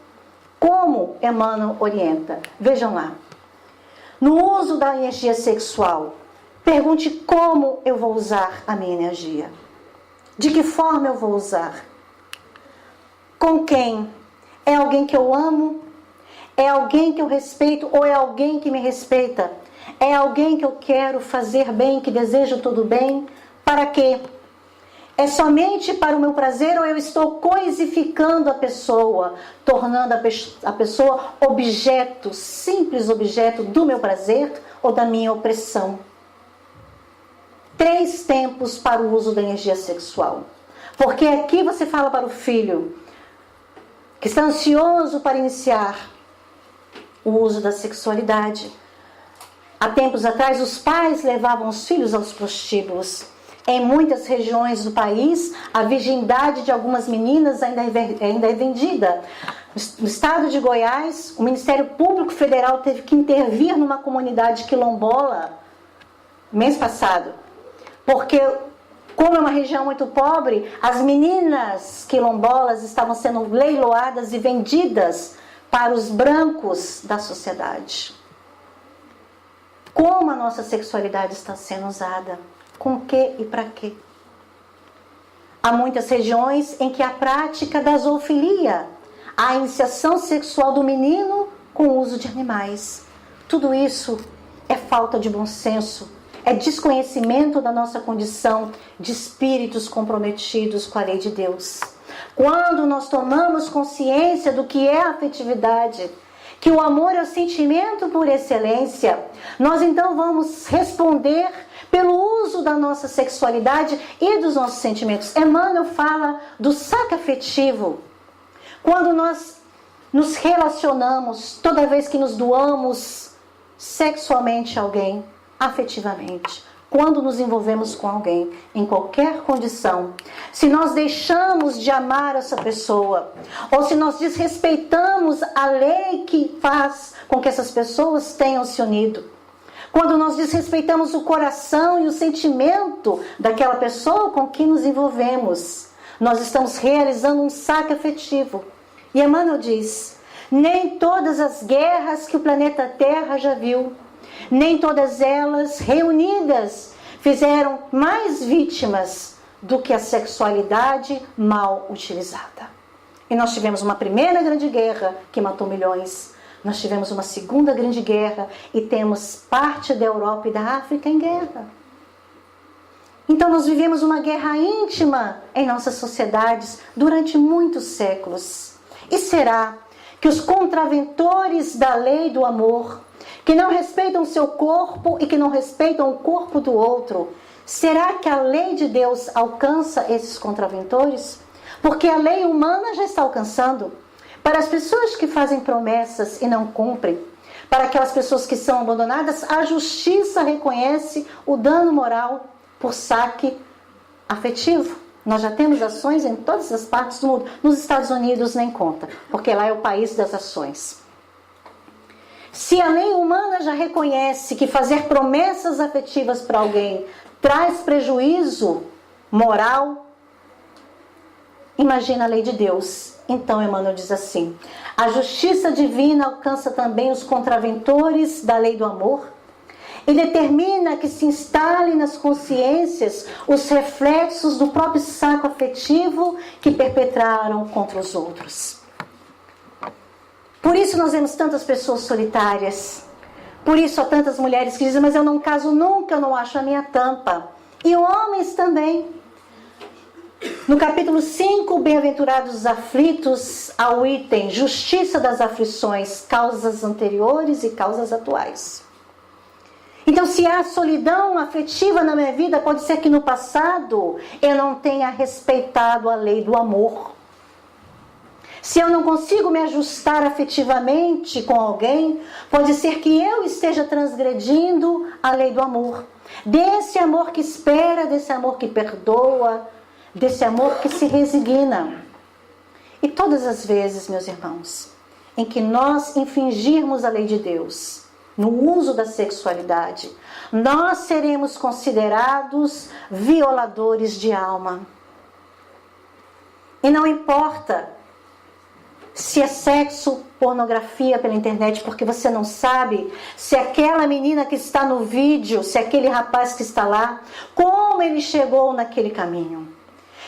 Como Emmanuel orienta? Vejam lá. No uso da energia sexual, pergunte como eu vou usar a minha energia. De que forma eu vou usar? Com quem? É alguém que eu amo? É alguém que eu respeito ou é alguém que me respeita? É alguém que eu quero fazer bem, que desejo tudo bem? Para quê? É somente para o meu prazer ou eu estou coisificando a pessoa, tornando a pessoa objeto, simples objeto do meu prazer ou da minha opressão? 3 tempos para o uso da energia sexual. Porque aqui você fala para o filho que está ansioso para iniciar o uso da sexualidade. Há tempos atrás, os pais levavam os filhos aos prostíbulos. Em muitas regiões do país, a virgindade de algumas meninas ainda é vendida. No estado de Goiás, o Ministério Público Federal teve que intervir numa comunidade quilombola mês passado. Porque, como é uma região muito pobre, as meninas quilombolas estavam sendo leiloadas e vendidas para os brancos da sociedade. Como a nossa sexualidade está sendo usada? Com que e para quê? Há muitas regiões em que a prática da zoofilia, a iniciação sexual do menino com o uso de animais. Tudo isso é falta de bom senso, é desconhecimento da nossa condição de espíritos comprometidos com a lei de Deus. Quando nós tomamos consciência do que é a afetividade, que o amor é o sentimento por excelência, nós então vamos responder pelo uso da nossa sexualidade e dos nossos sentimentos. Emmanuel fala do saque afetivo. Quando nós nos relacionamos, toda vez que nos doamos sexualmente a alguém, afetivamente, quando nos envolvemos com alguém, em qualquer condição, se nós deixamos de amar essa pessoa, ou se nós desrespeitamos a lei que faz com que essas pessoas tenham se unido, quando nós desrespeitamos o coração e o sentimento daquela pessoa com quem nos envolvemos, nós estamos realizando um saque afetivo. E Emmanuel diz: nem todas as guerras que o planeta Terra já viu, nem todas elas reunidas fizeram mais vítimas do que a sexualidade mal utilizada. E nós tivemos uma primeira grande guerra que matou milhões. Nós tivemos uma segunda grande guerra e temos parte da Europa e da África em guerra. Então nós vivemos uma guerra íntima em nossas sociedades durante muitos séculos. E será que os contraventores da lei do amor, que não respeitam o seu corpo e que não respeitam o corpo do outro, será que a lei de Deus alcança esses contraventores? Porque a lei humana já está alcançando. Para as pessoas que fazem promessas e não cumprem, para aquelas pessoas que são abandonadas, a justiça reconhece o dano moral por saque afetivo. Nós já temos ações em todas as partes do mundo. Nos Estados Unidos nem conta, porque lá é o país das ações. Se a lei humana já reconhece que fazer promessas afetivas para alguém traz prejuízo moral, imagina a lei de Deus. Então Emmanuel diz assim: a justiça divina alcança também os contraventores da lei do amor e determina que se instalem nas consciências os reflexos do próprio saco afetivo que perpetraram contra os outros. Por isso nós vemos tantas pessoas solitárias. Por isso há tantas mulheres que dizem, mas eu não caso nunca, eu não acho a minha tampa. E homens também. No capítulo 5, bem-aventurados os aflitos, há o item justiça das aflições, causas anteriores e causas atuais. Então, se há solidão afetiva na minha vida, pode ser que no passado eu não tenha respeitado a lei do amor. Se eu não consigo me ajustar afetivamente com alguém, pode ser que eu esteja transgredindo a lei do amor. Desse amor que espera, desse amor que perdoa, desse amor que se resigna. E todas as vezes, meus irmãos, em que nós infringirmos a lei de Deus, no uso da sexualidade, nós seremos considerados violadores de alma. E não importa se é sexo, pornografia pela internet, porque você não sabe se aquela menina que está no vídeo, se aquele rapaz que está lá, como ele chegou naquele caminho.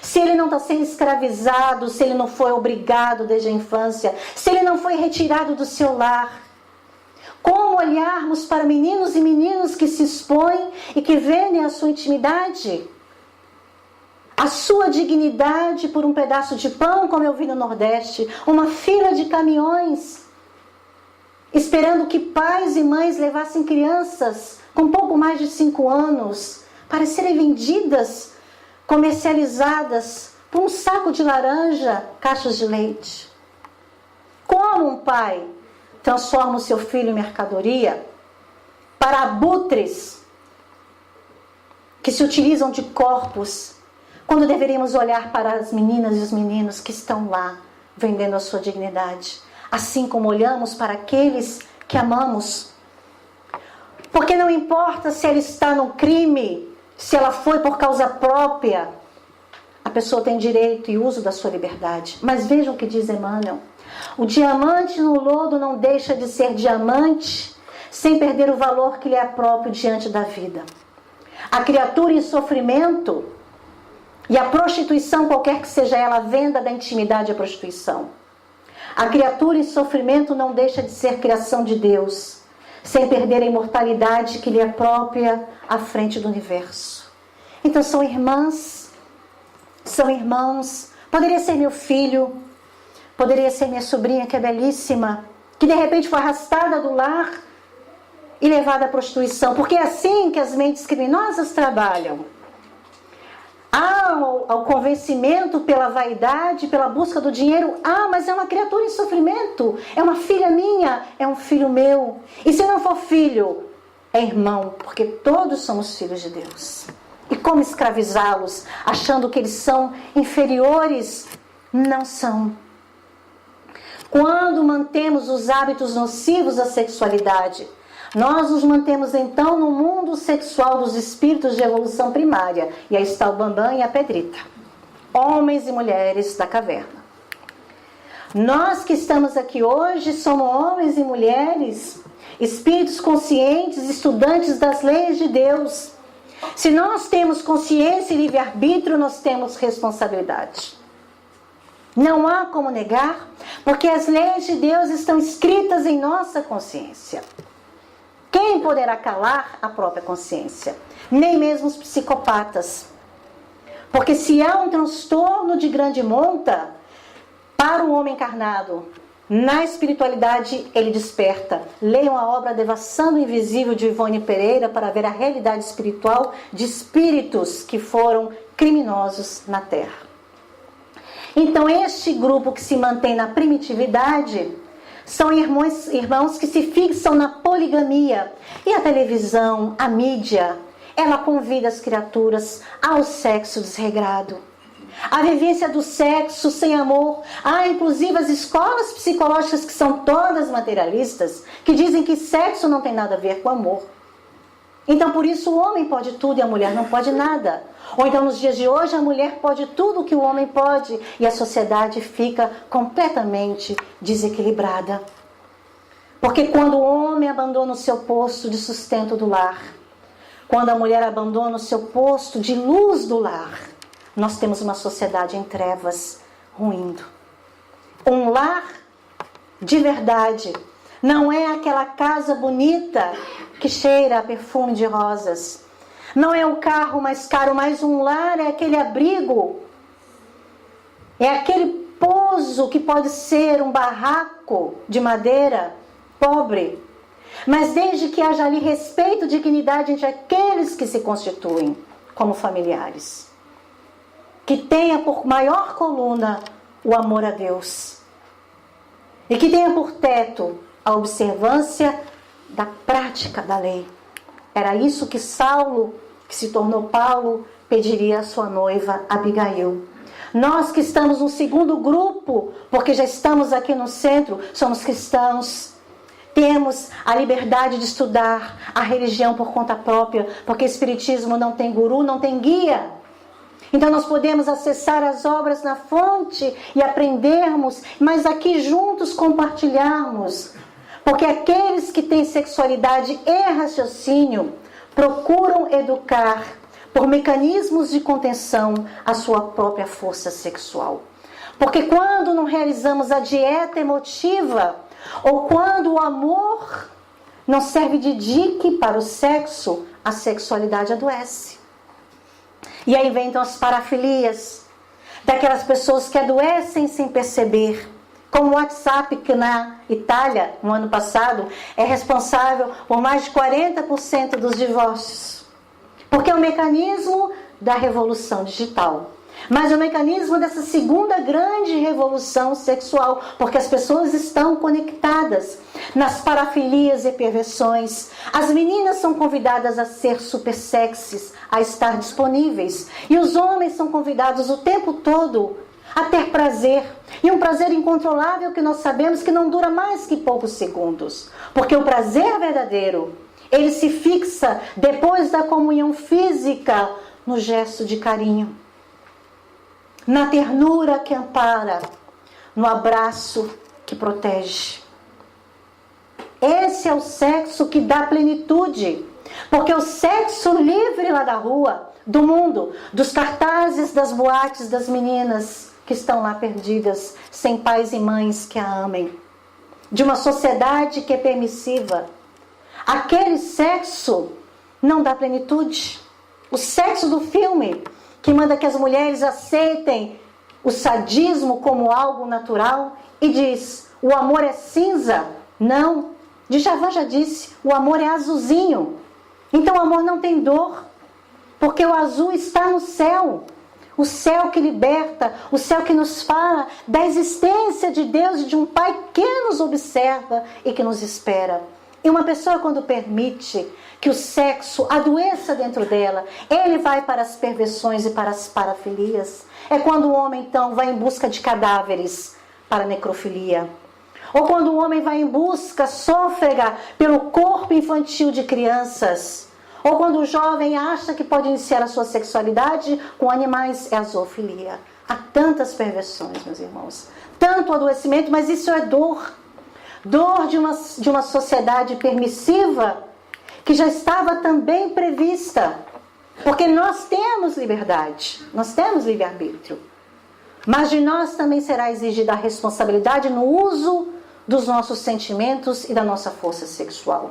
Se ele não está sendo escravizado, se ele não foi obrigado desde a infância, se ele não foi retirado do seu lar. Como olharmos para meninos e meninas que se expõem e que vendem a sua intimidade, a sua dignidade por um pedaço de pão, como eu vi no Nordeste, uma fila de caminhões, esperando que pais e mães levassem crianças com pouco mais de 5 anos para serem vendidas, comercializadas por um saco de laranja, caixas de leite. Como um pai transforma o seu filho em mercadoria para abutres que se utilizam de corpos, quando deveríamos olhar para as meninas e os meninos que estão lá vendendo a sua dignidade, assim como olhamos para aqueles que amamos. Porque não importa se ela está no crime, se ela foi por causa própria, a pessoa tem direito e uso da sua liberdade. Mas vejam o que diz Emmanuel: o diamante no lodo não deixa de ser diamante sem perder o valor que lhe é próprio diante da vida. A criatura em sofrimento e a prostituição, qualquer que seja ela, a venda da intimidade à prostituição. A criatura em sofrimento não deixa de ser criação de Deus, sem perder a imortalidade que lhe é própria à frente do universo. Então são irmãs, são irmãos. Poderia ser meu filho, poderia ser minha sobrinha, que é belíssima, que de repente foi arrastada do lar e levada à prostituição, porque é assim que as mentes criminosas trabalham. Há o convencimento pela vaidade, pela busca do dinheiro. Ah, mas é uma criatura em sofrimento, é uma filha minha, é um filho meu. E se não for filho, é irmão, porque todos somos filhos de Deus. E como escravizá-los, achando que eles são inferiores? Não são. Quando mantemos os hábitos nocivos da sexualidade, nós nos mantemos então no mundo sexual dos espíritos de evolução primária. E aí está o Bambam e a Pedrita, homens e mulheres da caverna. Nós que estamos aqui hoje somos homens e mulheres, espíritos conscientes, estudantes das leis de Deus. Se nós temos consciência e livre-arbítrio, nós temos responsabilidade. Não há como negar, porque as leis de Deus estão escritas em nossa consciência. Quem poderá calar a própria consciência? Nem mesmo os psicopatas. Porque se há um transtorno de grande monta, para o homem encarnado, na espiritualidade ele desperta. Leiam a obra Devassando o Invisível de Ivone Pereira para ver a realidade espiritual de espíritos que foram criminosos na Terra. Então este grupo que se mantém na primitividade são irmãos que se fixam na poligamia. E a televisão, a mídia, ela convida as criaturas ao sexo desregrado. A vivência do sexo sem amor. Há inclusive as escolas psicológicas que são todas materialistas, que dizem que sexo não tem nada a ver com amor. Então por isso o homem pode tudo e a mulher não pode nada. Ou então nos dias de hoje a mulher pode tudo o que o homem pode e a sociedade fica completamente desequilibrada. Porque quando o homem abandona o seu posto de sustento do lar, quando a mulher abandona o seu posto de luz do lar, nós temos uma sociedade em trevas ruindo. Um lar de verdade não é aquela casa bonita que cheira a perfume de rosas. Não é o carro mais caro, mas um lar é aquele abrigo. É aquele pouso que pode ser um barraco de madeira pobre. Mas desde que haja ali respeito e dignidade entre aqueles que se constituem como familiares. Que tenha por maior coluna o amor a Deus. E que tenha por teto a observância da prática da lei. Era isso que Saulo, que se tornou Paulo, pediria à sua noiva Abigail. Nós que estamos no segundo grupo, porque já estamos aqui no centro, somos cristãos. Temos a liberdade de estudar a religião por conta própria, porque o Espiritismo não tem guru, não tem guia. Então nós podemos acessar as obras na fonte e aprendermos, mas aqui juntos compartilharmos. Porque aqueles que têm sexualidade e raciocínio procuram educar por mecanismos de contenção a sua própria força sexual. Porque quando não realizamos a dieta emotiva, ou quando o amor não serve de dique para o sexo, a sexualidade adoece. E aí vem então as parafilias, daquelas pessoas que adoecem sem perceber. Como o WhatsApp, que na Itália, no ano passado, é responsável por mais de 40% dos divórcios. Porque é o mecanismo da revolução digital. Mas é o mecanismo dessa segunda grande revolução sexual. Porque as pessoas estão conectadas nas parafilias e perversões. As meninas são convidadas a ser super sexys, a estar disponíveis. E os homens são convidados o tempo todo a ter prazer. E um prazer incontrolável que nós sabemos que não dura mais que poucos segundos. Porque o prazer verdadeiro, ele se fixa depois da comunhão física no gesto de carinho. Na ternura que ampara, no abraço que protege. Esse é o sexo que dá plenitude. Porque o sexo livre lá da rua, do mundo, dos cartazes, das boates, das meninas que estão lá perdidas, sem pais e mães que a amem, de uma sociedade que é permissiva, aquele sexo não dá plenitude. O sexo do filme, que manda que as mulheres aceitem o sadismo como algo natural e diz, o amor é cinza. Não, Djavan já disse, o amor é azulzinho. Então o amor não tem dor, porque o azul está no céu. O céu que liberta, o céu que nos fala da existência de Deus e de um Pai que nos observa e que nos espera. E uma pessoa, quando permite que o sexo adoeça dentro dela, ele vai para as perversões e para as parafilias. É quando o homem, então, vai em busca de cadáveres para a necrofilia. Ou quando o homem vai em busca sôfrega pelo corpo infantil de crianças. Ou quando o jovem acha que pode iniciar a sua sexualidade com animais, é a zoofilia. Há tantas perversões, meus irmãos. Tanto adoecimento, mas isso é dor. Dor de uma sociedade permissiva que já estava também prevista. Porque nós temos liberdade, nós temos livre-arbítrio. Mas de nós também será exigida a responsabilidade no uso dos nossos sentimentos e da nossa força sexual.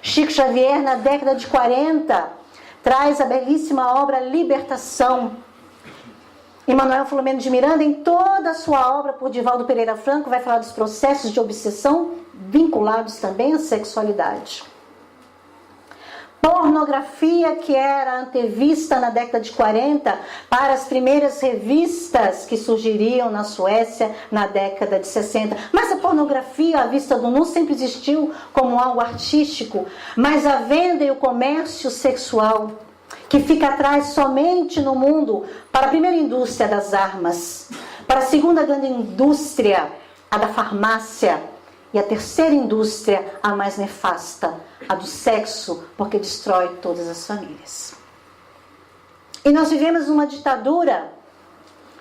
Chico Xavier, na década de 40, traz a belíssima obra Libertação. E Manuel Filomeno de Miranda, em toda a sua obra, por Divaldo Pereira Franco, vai falar dos processos de obsessão vinculados também à sexualidade. Pornografia, que era antevista na década de 40 para as primeiras revistas que surgiriam na Suécia na década de 60. Mas a pornografia, à vista do nu, sempre existiu como algo artístico. Mas a venda e o comércio sexual, que fica atrás somente no mundo para a primeira indústria das armas, para a segunda grande indústria, a da farmácia, e a terceira indústria, a mais nefasta, a do sexo, porque destrói todas as famílias. E nós vivemos uma ditadura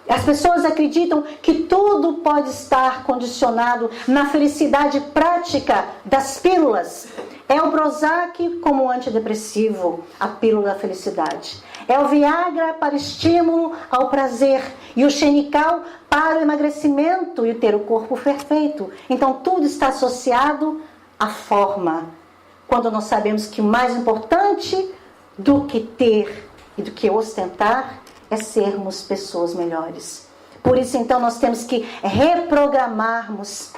As pessoas acreditam que tudo pode estar condicionado na felicidade prática das pílulas. É o Prozac como antidepressivo, a pílula da felicidade. É o Viagra para estímulo ao prazer e o Xenical para o emagrecimento e ter o corpo perfeito. Então tudo está associado à forma. Quando nós sabemos que o mais importante do que ter e do que ostentar é sermos pessoas melhores. Por isso, então, nós temos que reprogramarmos,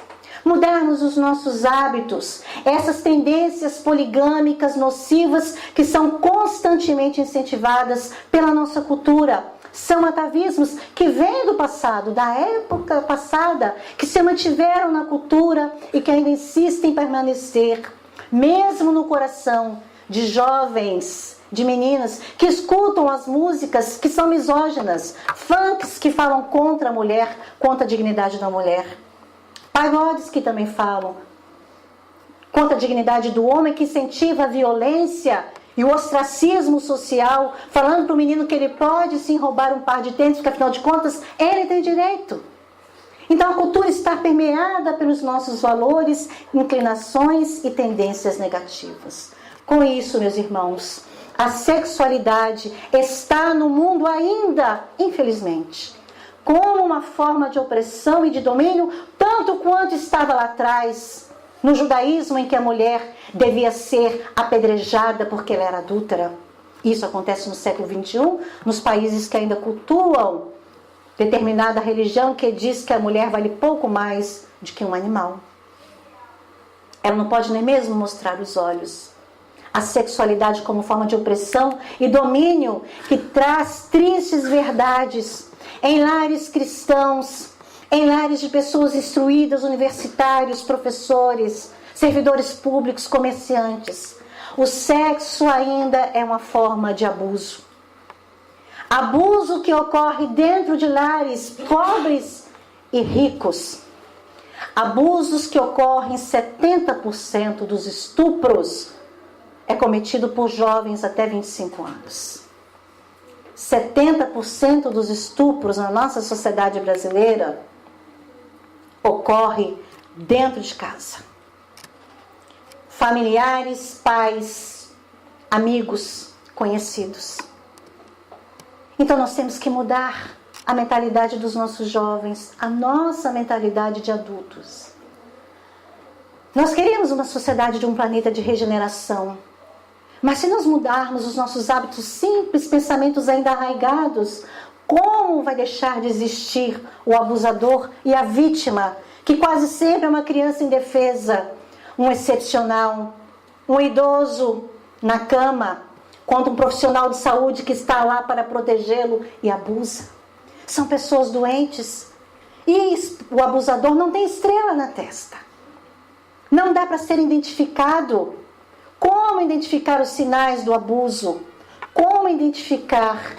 mudarmos os nossos hábitos, essas tendências poligâmicas nocivas que são constantemente incentivadas pela nossa cultura. São atavismos que vêm do passado, da época passada, que se mantiveram na cultura e que ainda insistem em permanecer, mesmo no coração de jovens, de meninas que escutam as músicas que são misóginas, funks que falam contra a mulher, contra a dignidade da mulher, pagodes que também falam contra a dignidade do homem, que incentiva a violência e o ostracismo social, falando para o menino que ele pode sim roubar um par de tênis, porque afinal de contas ele tem direito. Então a cultura está permeada pelos nossos valores, inclinações e tendências negativas. Com isso, meus irmãos, a sexualidade está no mundo ainda, infelizmente, como uma forma de opressão e de domínio, tanto quanto estava lá atrás, no judaísmo, em que a mulher devia ser apedrejada porque ela era adúltera. Isso acontece no século XXI, nos países que ainda cultuam determinada religião que diz que a mulher vale pouco mais do que um animal. Ela não pode nem mesmo mostrar os olhos. A sexualidade como forma de opressão e domínio que traz tristes verdades em lares cristãos, em lares de pessoas instruídas, universitários, professores, servidores públicos, comerciantes. O sexo ainda é uma forma de abuso. Abuso que ocorre dentro de lares pobres e ricos. Abusos que ocorrem em 70% dos estupros é cometido por jovens até 25 anos. 70% dos estupros na nossa sociedade brasileira ocorre dentro de casa. Familiares, pais, amigos, conhecidos. Então nós temos que mudar a mentalidade dos nossos jovens, a nossa mentalidade de adultos. Nós queríamos uma sociedade de um planeta de regeneração. Mas se nós mudarmos os nossos hábitos simples, pensamentos ainda arraigados, como vai deixar de existir o abusador e a vítima, que quase sempre é uma criança indefesa, um excepcional, um idoso na cama, contra um profissional de saúde que está lá para protegê-lo e abusa? São pessoas doentes e o abusador não tem estrela na testa. Não dá para ser identificado. Como identificar os sinais do abuso? Como identificar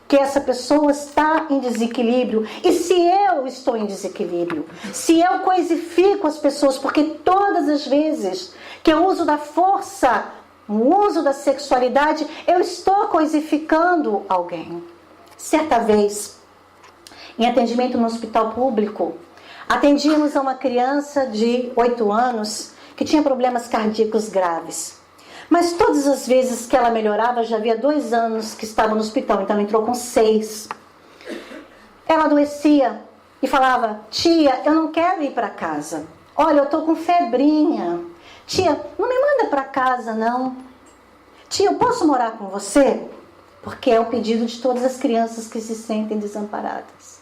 que essa pessoa está em desequilíbrio? E se eu estou em desequilíbrio? Se eu coisifico as pessoas, porque todas as vezes que eu uso da força, o uso da sexualidade, eu estou coisificando alguém. Certa vez, em atendimento no hospital público, atendíamos a uma criança de 8 anos que tinha problemas cardíacos graves. Mas todas as vezes que ela melhorava, já havia 2 anos que estava no hospital, então ela entrou com 6. Ela adoecia e falava: tia, eu não quero ir para casa. Olha, eu estou com febrinha. Tia, não me manda para casa não. Tia, eu posso morar com você? Porque é o pedido de todas as crianças que se sentem desamparadas.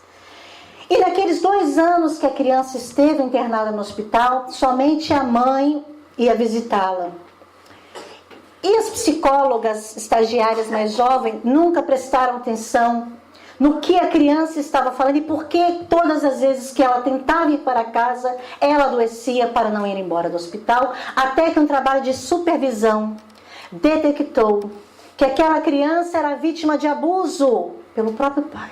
E naqueles 2 anos que a criança esteve internada no hospital, somente a mãe ia visitá-la. E as psicólogas estagiárias mais jovens nunca prestaram atenção no que a criança estava falando e por que todas as vezes que ela tentava ir para casa, ela adoecia para não ir embora do hospital, até que um trabalho de supervisão detectou que aquela criança era vítima de abuso pelo próprio pai.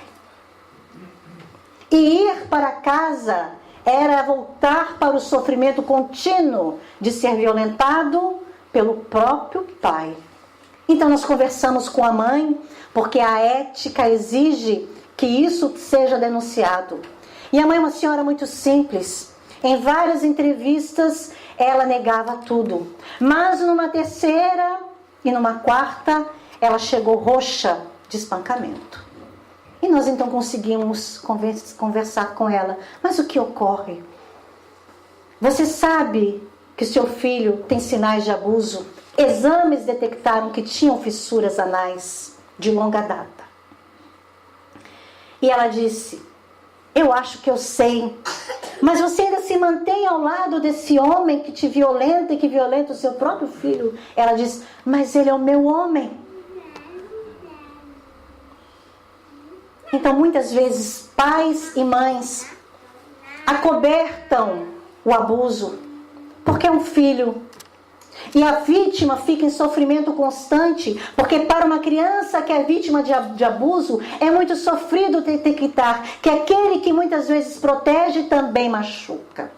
E ir para casa era voltar para o sofrimento contínuo de ser violentado pelo próprio pai. Então nós conversamos com a mãe, porque a ética exige que isso seja denunciado. E a mãe é uma senhora muito simples. Em várias entrevistas, ela negava tudo. Mas numa terceira e numa quarta, ela chegou roxa de espancamento. E nós então conseguimos conversar com ela. Mas o que ocorre? Você sabe que seu filho tem sinais de abuso? Exames detectaram que tinham fissuras anais de longa data. E ela disse: eu acho que eu sei, mas você ainda se mantém ao lado desse homem que te violenta e que violenta o seu próprio filho. Ela diz: mas ele é o meu homem. Então muitas vezes pais e mães acobertam o abuso porque é um filho. E a vítima fica em sofrimento constante, porque para uma criança que é vítima de abuso, é muito sofrido detectar que aquele que muitas vezes protege também machuca.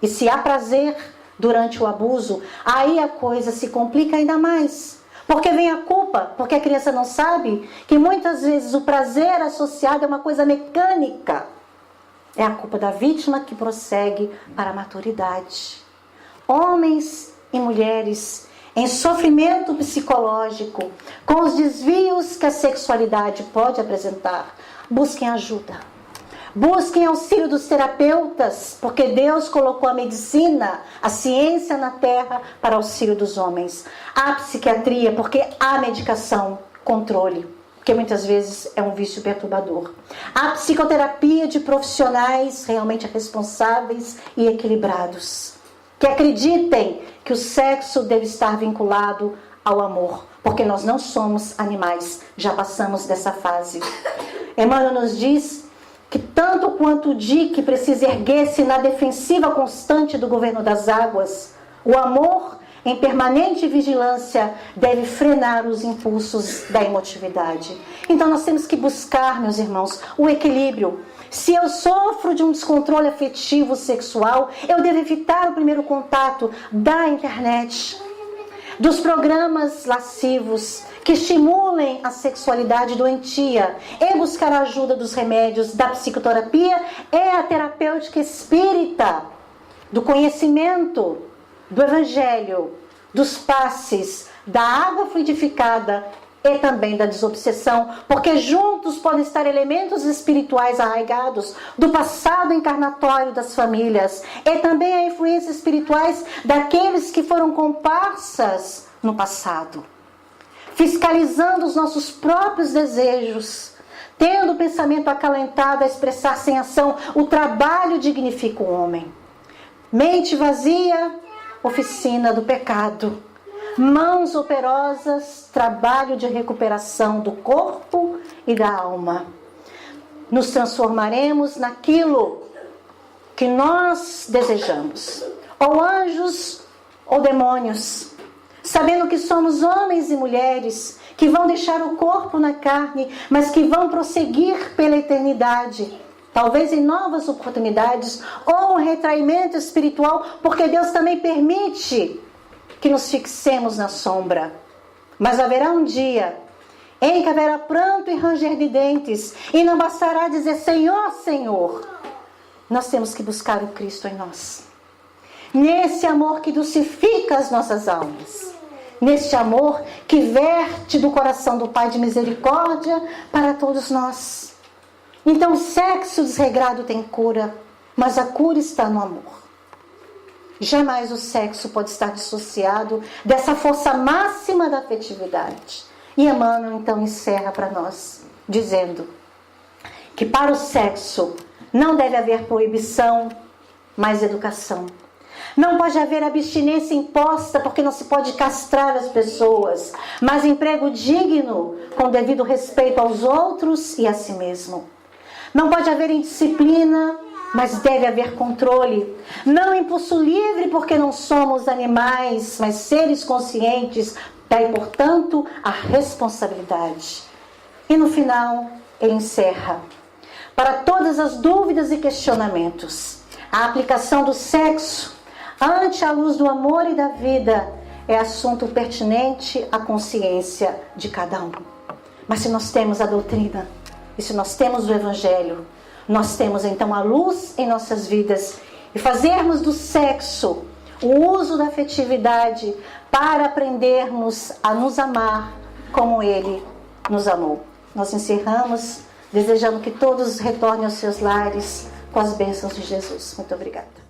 E se há prazer durante o abuso, aí a coisa se complica ainda mais. Porque vem a culpa, porque a criança não sabe que muitas vezes o prazer associado é uma coisa mecânica. É a culpa da vítima que prossegue para a maturidade. Homens e mulheres em sofrimento psicológico, com os desvios que a sexualidade pode apresentar, busquem ajuda. Busquem auxílio dos terapeutas, porque Deus colocou a medicina, a ciência na terra para auxílio dos homens. A psiquiatria, porque há medicação, controle, porque muitas vezes é um vício perturbador. A psicoterapia de profissionais realmente responsáveis e equilibrados, que acreditem que o sexo deve estar vinculado ao amor, porque nós não somos animais, já passamos dessa fase. Emmanuel nos diz que tanto quanto o dique precisa erguer-se na defensiva constante do governo das águas, o amor, em permanente vigilância, deve frenar os impulsos da emotividade. Então nós temos que buscar, meus irmãos, o equilíbrio. Se eu sofro de um descontrole afetivo sexual, eu devo evitar o primeiro contato da internet, dos programas lascivos que estimulem a sexualidade doentia, e buscar a ajuda dos remédios, da psicoterapia e a terapêutica espírita, do conhecimento, do evangelho, dos passes, da água fluidificada e também da desobsessão, porque juntos podem estar elementos espirituais arraigados do passado encarnatório das famílias e também a influências espirituais daqueles que foram comparsas no passado, fiscalizando os nossos próprios desejos, tendo o pensamento acalentado a expressar sem ação. O trabalho dignifica o homem. Mente vazia, oficina do pecado. Mãos operosas, trabalho de recuperação do corpo e da alma. Nos transformaremos naquilo que nós desejamos, ou anjos ou demônios, sabendo que somos homens e mulheres que vão deixar o corpo na carne, mas que vão prosseguir pela eternidade, talvez em novas oportunidades ou um retraimento espiritual, porque Deus também permite que nos fixemos na sombra. Mas haverá um dia em que haverá pranto e ranger de dentes, e não bastará dizer Senhor, Senhor. Nós temos que buscar o Cristo em nós, nesse amor que dulcifica as nossas almas, neste amor que verte do coração do Pai de misericórdia para todos nós. Então o sexo desregrado tem cura, mas a cura está no amor. Jamais o sexo pode estar dissociado dessa força máxima da afetividade. E Emmanuel então encerra para nós, dizendo que para o sexo não deve haver proibição, mas educação. Não pode haver abstinência imposta, porque não se pode castrar as pessoas, mas emprego digno, com devido respeito aos outros e a si mesmo. Não pode haver indisciplina, mas deve haver controle. Não impulso livre, porque não somos animais, mas seres conscientes. Daí, portanto, a responsabilidade. E no final, ele encerra: para todas as dúvidas e questionamentos, a aplicação do sexo ante a luz do amor e da vida é assunto pertinente à consciência de cada um. Mas se nós temos a doutrina, E se nós temos o Evangelho, nós temos então a luz em nossas vidas. E fazermos do sexo o uso da afetividade para aprendermos a nos amar como Ele nos amou. Nós encerramos desejando que todos retornem aos seus lares com as bênçãos de Jesus. Muito obrigada.